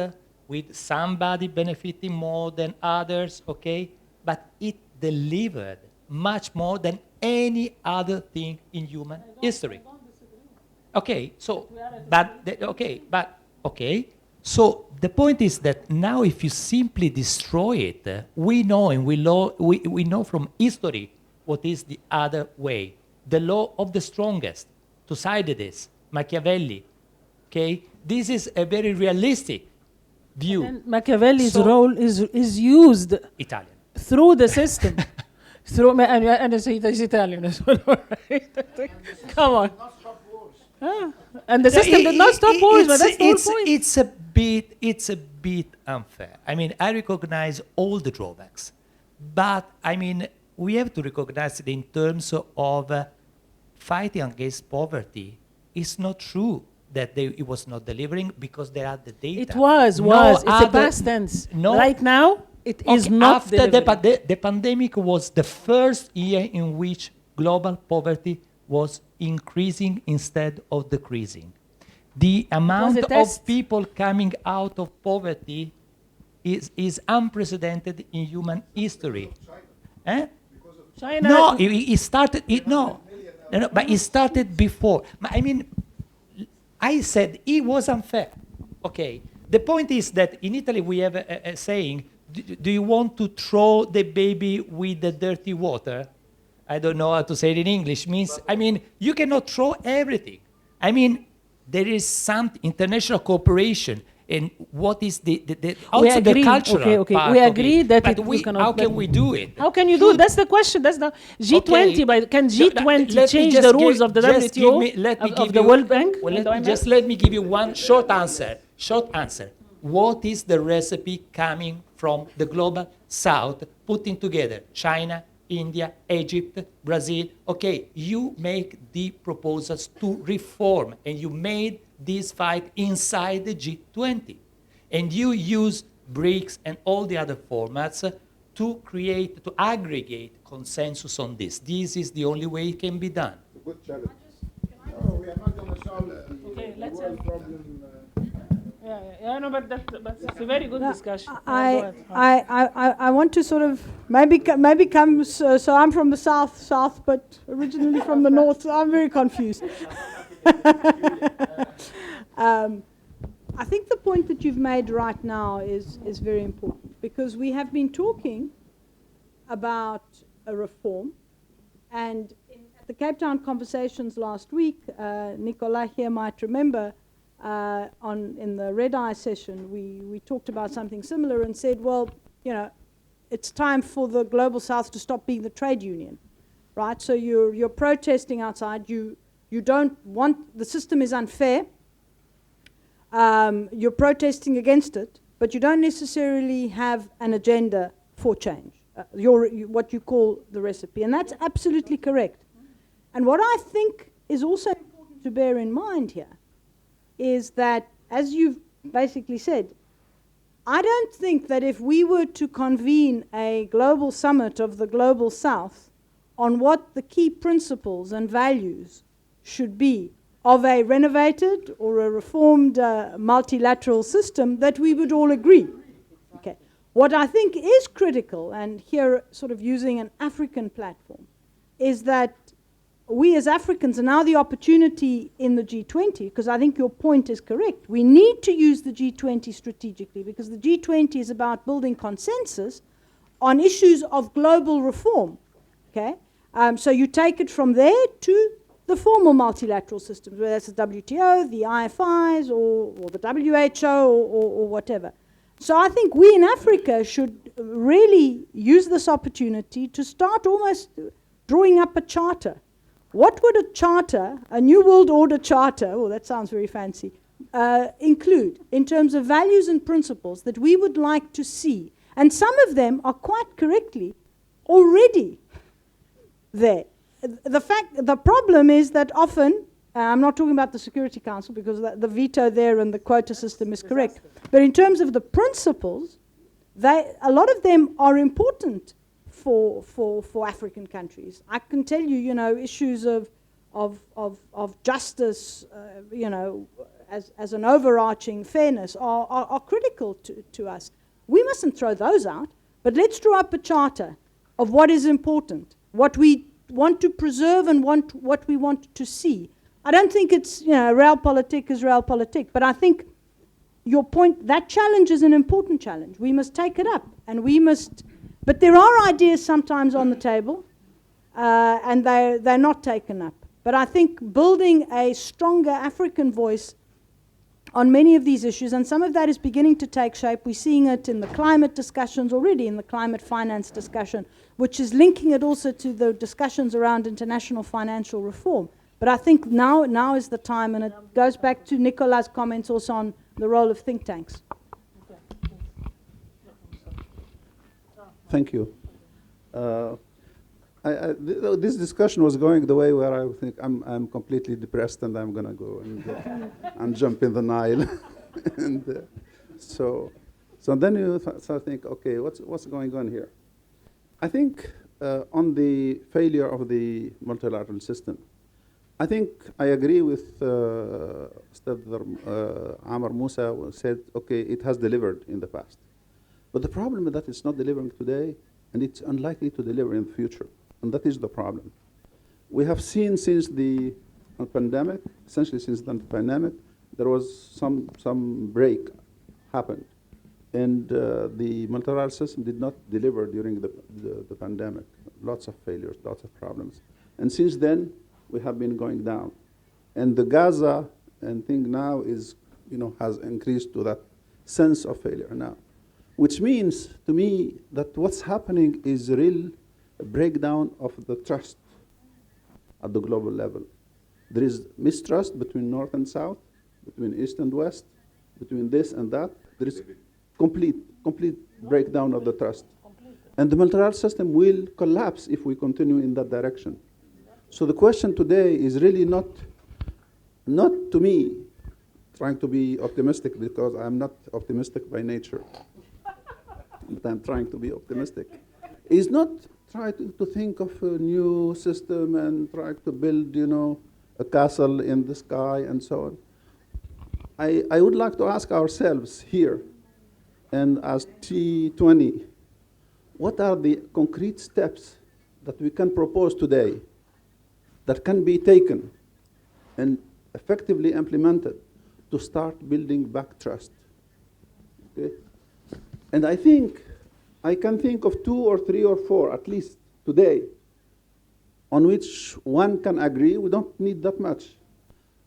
with somebody benefiting more than others, okay, but it delivered much more than any other thing in human history. Okay, so, so the point is that now if you simply destroy it, we know and we know from history what is the other way. The law of the strongest, Thucydides, Machiavelli, okay? This is a very realistic view. And Machiavelli's role is used Italian. through the system. And he's Italian as well, right? Come on. And the system did not stop wars, but that's the whole point. It's a bit unfair. I mean, I recognize all the drawbacks, but I mean, we have to recognize it in terms of fighting against poverty. It's not true that it was not delivering, because there are the data. It was. It's a past tense. Right now, it is not after delivering. the pandemic was the first year in which global poverty was increasing instead of decreasing. The amount of people coming out of poverty is unprecedented in human history. China. No, it started. But it started before. I mean, I said it was unfair. Okay. The point is that in Italy we have a saying: do you want to throw the baby with the dirty water? I don't know how to say it in English. Means, I mean, you cannot throw everything. I mean, there is some international cooperation, and what is also the cultural part we agree of it. that But we cannot. how can we do it? How can you do it? That's the question. That's the G20. Can G20 change the rules of the WTO, of the World Bank? Let me give you one short answer. What is the recipe coming from the global south, putting together China, India, Egypt, Brazil? Okay, you make the proposals to reform, and you made this fight inside the G20. And you use BRICS and all the other formats to aggregate consensus on this. This is the only way it can be done. Good challenge. No, we are not going to solve the world problem. But it's a very good discussion. I want to sort of maybe come. So I'm from the south, but originally from the north. So I'm very confused. I think the point that you've made right now is very important, because we have been talking about a reform, and at the Cape Town conversations last week, Nicola here might remember. In the Red Eye session, we talked about something similar and said, well, it's time for the Global South to stop being the trade union, right? So you're protesting outside. You don't want, the system is unfair. You're protesting against it, but you don't necessarily have an agenda for change, what you call the recipe. And that's absolutely correct. And what I think is also important to bear in mind here is that, as you've basically said, I don't think that if we were to convene a global summit of the Global South on what the key principles and values should be of a renovated or a reformed multilateral system, that we would all agree. Okay. What I think is critical, and here sort of using an African platform, is that we as Africans are now the opportunity in the G20, because I think your point is correct. We need to use the G20 strategically, because the G20 is about building consensus on issues of global reform. Okay, so you take it from there to the formal multilateral systems, whether it's the WTO, the IFIs, or the WHO, or whatever. So I think we in Africa should really use this opportunity to start almost drawing up a charter what would a charter, a New World Order charter, oh, that sounds very fancy, include in terms of values and principles that we would like to see? And some of them are quite correctly already there. The problem is that often, I'm not talking about the Security Council because the veto there and the quota system is correct, but in terms of the principles, a lot of them are important for African countries. I can tell you, issues of justice, as an overarching fairness are critical to us. We mustn't throw those out, but let's draw up a charter of what is important, what we want to preserve and what we want to see. I don't think it's, realpolitik is realpolitik, but I think your point, that challenge is an important challenge. We must take it up, and but there are ideas sometimes on the table, and they're not taken up. But I think building a stronger African voice on many of these issues, and some of that is beginning to take shape. We're seeing it in the climate discussions already, in the climate finance discussion, which is linking it also to the discussions around international financial reform. But I think now is the time, and it goes back to Nicola's comments also on the role of think tanks. Thank you. This discussion was going the way where I think I'm completely depressed and I'm going to go and jump in the Nile. And so then you start think, okay, what's going on here? I think on the failure of the multilateral system, I think I agree with Amr Moussa who said, okay, it has delivered in the past. But the problem is that it's not delivering today, and it's unlikely to deliver in the future. And that is the problem. We have seen since the pandemic, essentially since the pandemic, there was some break happened. And the multilateral system did not deliver during the pandemic. Lots of failures, lots of problems. And since then, we have been going down. And the Gaza and thing now is, has increased to that sense of failure now. Which means to me that what's happening is a real breakdown of the trust at the global level. There is mistrust between North and South, between East and West, between this and that. There is complete breakdown of the trust. And the multilateral system will collapse if we continue in that direction. So the question today is really not to me trying to be optimistic, because I'm not optimistic by nature. But I'm trying to be optimistic. Is not try to think of a new system and try to build, a castle in the sky and so on. I would like to ask ourselves here, and as T20, what are the concrete steps that we can propose today that can be taken and effectively implemented to start building back trust? Okay? And I think I can think of 2 or 3 or 4, at least today, on which one can agree. We don't need that much.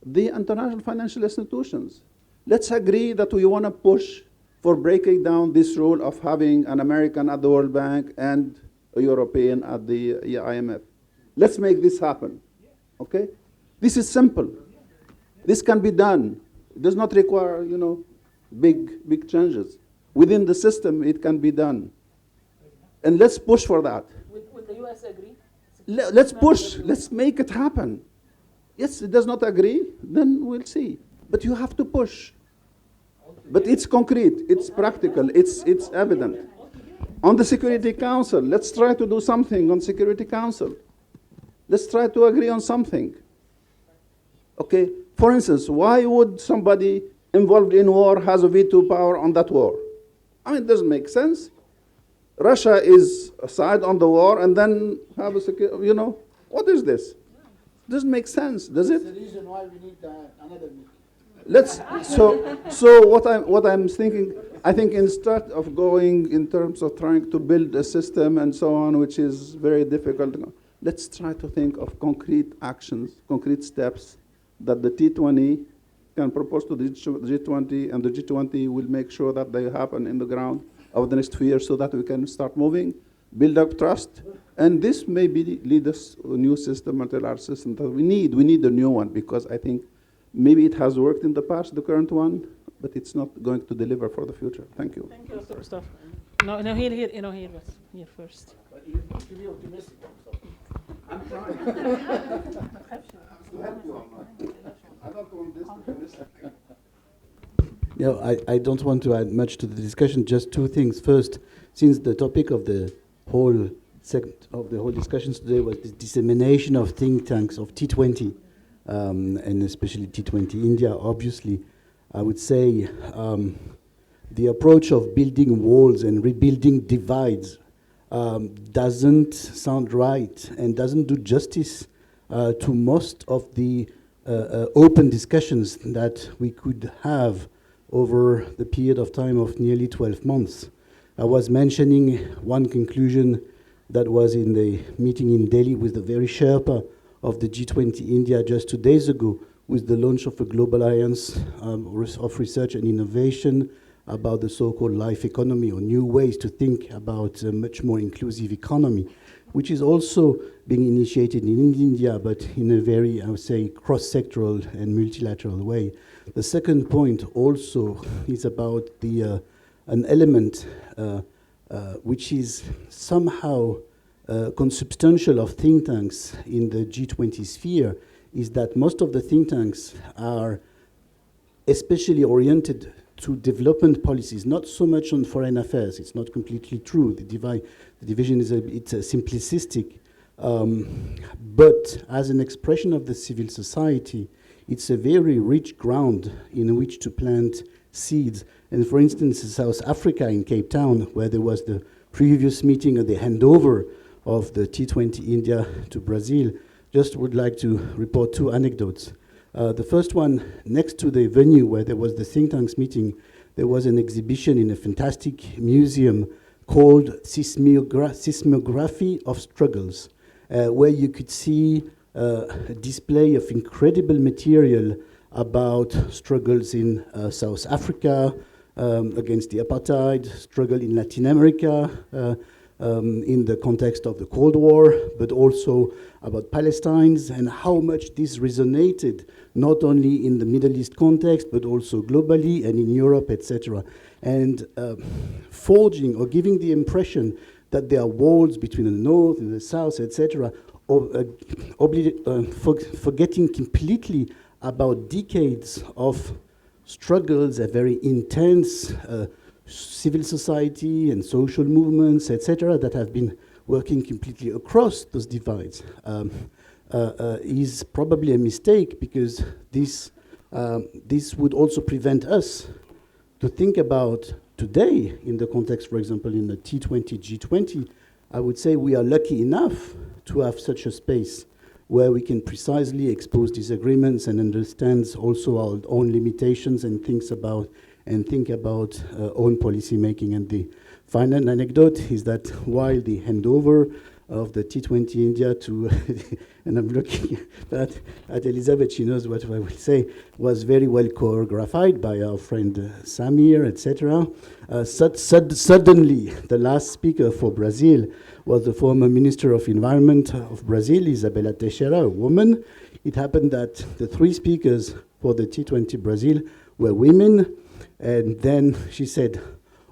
The international financial institutions. Let's agree that we want to push for breaking down this rule of having an American at the World Bank and a European at the IMF. Let's make this happen. Okay? This is simple. This can be done. It does not require, big changes. Within the system, it can be done. And let's push for that. Will the US agree? Let's push. Let's make it happen. Yes, it does not agree, then we'll see. But you have to push. But it's concrete, it's practical, it's evident. On the Security Council, let's try to do something on Security Council. Let's try to agree on something. Okay, for instance, why would somebody involved in war has a veto power on that war? I mean, it doesn't make sense. Russia is a side on the war and then have a security, what is this? Doesn't make sense, does it? That's the reason why we need another meeting. So what I'm thinking, I think instead of going in terms of trying to build a system and so on, which is very difficult, let's try to think of concrete actions, concrete steps that the T20 can propose to the G20, and the G20 will make sure that they happen in the ground over the next few years so that we can start moving, build up trust, And this may lead us to a new system, multilateral system that we need. We need a new one because I think maybe it has worked in the past, the current one, but it's not going to deliver for the future. Thank you. Thank you, Dr. Mustafa. No, here, here first. But you need to be optimistic. I'm trying. To help you on that. I don't want this to be missing. No, I don't want to add much to the discussion, just two things. First, since the topic of the whole discussions today was the dissemination of think tanks of T20, and especially T20 India, obviously, I would say the approach of building walls and rebuilding divides doesn't sound right and doesn't do justice to most of the open discussions that we could have over the period of time of nearly 12 months. I was mentioning one conclusion that was in the meeting in Delhi with the very Sherpa of the G20 India just 2 days ago, with the launch of a global alliance of research and innovation about the so-called life economy, or new ways to think about a much more inclusive economy, which is also being initiated in India, but in a very, I would say, cross-sectoral and multilateral way. The second point also is about an element which is somehow consubstantial of think tanks in the G20 sphere, is that most of the think tanks are especially oriented to development policies, not so much on foreign affairs. It's not completely true. The division is simplistic. But as an expression of the civil society, it's a very rich ground in which to plant seeds. And for instance, in South Africa, in Cape Town, where there was the previous meeting of the handover of the T20 India to Brazil, just would like to report two anecdotes. The first one, next to the venue where there was the think tanks meeting, there was an exhibition in a fantastic museum called Seismography of Struggles, where you could see a display of incredible material about struggles in South Africa against the apartheid, struggle in Latin America, in the context of the Cold War, but also about Palestine, and how much this resonated not only in the Middle East context, but also globally and in Europe, etc. And forging or giving the impression that there are walls between the North and the South, etc., forgetting completely about decades of struggles, a very intense civil society and social movements, etc., that have been working completely across those divides, is probably a mistake, because this would also prevent us to think about today in the context, for example, in the T20, G20. I would say we are lucky enough to have such a space where we can precisely expose disagreements and understand also our own limitations and think about own policy making. And the final anecdote is that while the handover of the T20 India to, and I'm looking at Elizabeth, she knows what I will say, was very well choreographed by our friend Samir, etc. Suddenly, the last speaker for Brazil was the former Minister of Environment of Brazil, Isabella Teixeira, a woman. It happened that the three speakers for the T20 Brazil were women, and then she said,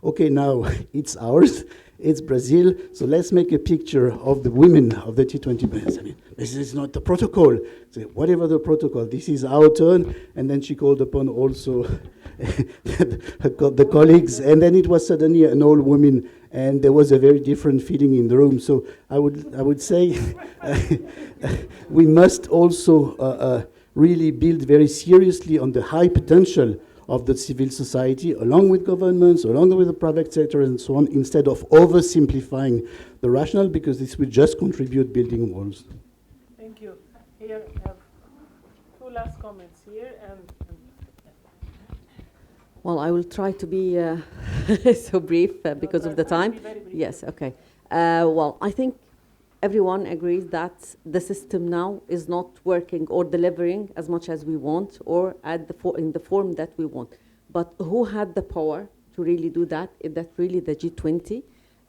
okay, now it's ours, it's Brazil, so let's make a picture of the women of the T20 Brazil. I mean, this is not the protocol. So whatever the protocol, this is our turn. And then she called upon also the colleagues, and then it was suddenly an old woman, and there was a very different feeling in the room. So I would say we must also really build very seriously on the high potential of the civil society, along with governments, along with the private sector, and so on, instead of oversimplifying the rationale, because this will just contribute building walls. Thank you. Here, I have two last comments here, and well, I will try to be so brief because of the time. Yes, okay. Well, I think everyone agrees that the system now is not working or delivering as much as we want, or at in the form that we want. But who had the power to really do that? Is that really the G20?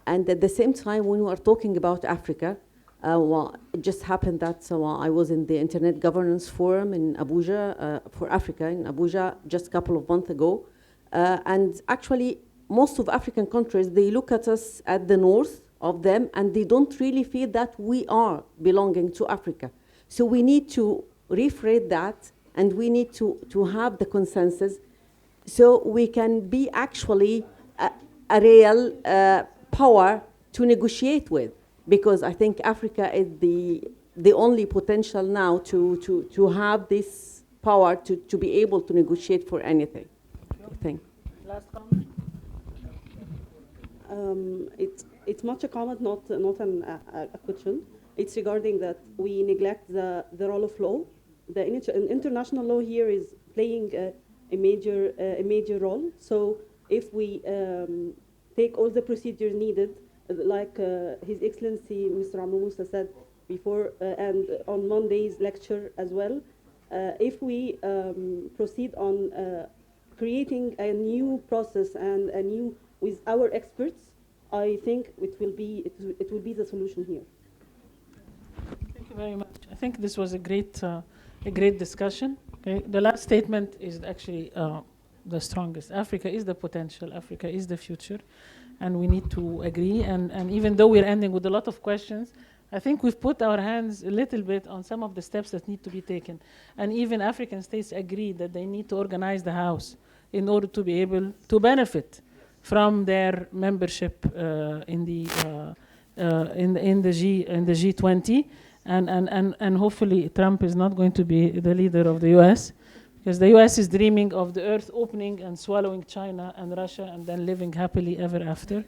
And at the same time, when we are talking about Africa, Well, it just happened that I was in the Internet Governance Forum in Abuja, for Africa in Abuja, just a couple of months ago. And actually, most of African countries, they look at us at the north of them, and they don't really feel that we are belonging to Africa. So we need to rephrase that, and we need to have the consensus so we can be actually a real power to negotiate with. Because I think Africa is the only potential now to have this power to be able to negotiate for anything, I think. Last comment? It's much a comment, not a question. It's regarding that we neglect the role of law. The international law here is playing a major role. So if we take all the procedures needed, like His Excellency Mr. Moussa said before, and on Monday's lecture as well, if we proceed on creating a new process and a new with our experts, I think it will be the solution here. Thank you very much. I think this was a great discussion. Okay, the last statement is actually the strongest. Africa is the potential. Africa is the future. And we need to agree. And even though we're ending with a lot of questions, I think we've put our hands a little bit on some of the steps that need to be taken. And even African states agree that they need to organize the House in order to be able to benefit from their membership in the G20. And hopefully Trump is not going to be the leader of the US. Because the US is dreaming of the earth opening and swallowing China and Russia and then living happily ever after.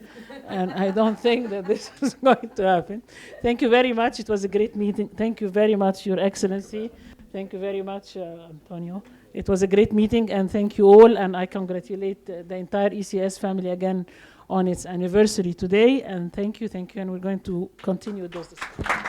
And I don't think that this is going to happen. Thank you very much. It was a great meeting. Thank you very much, Your Excellency. Thank you very much, Antonio. It was a great meeting, and thank you all. And I congratulate the entire ECES family again on its anniversary today. And thank you. And we're going to continue those discussions.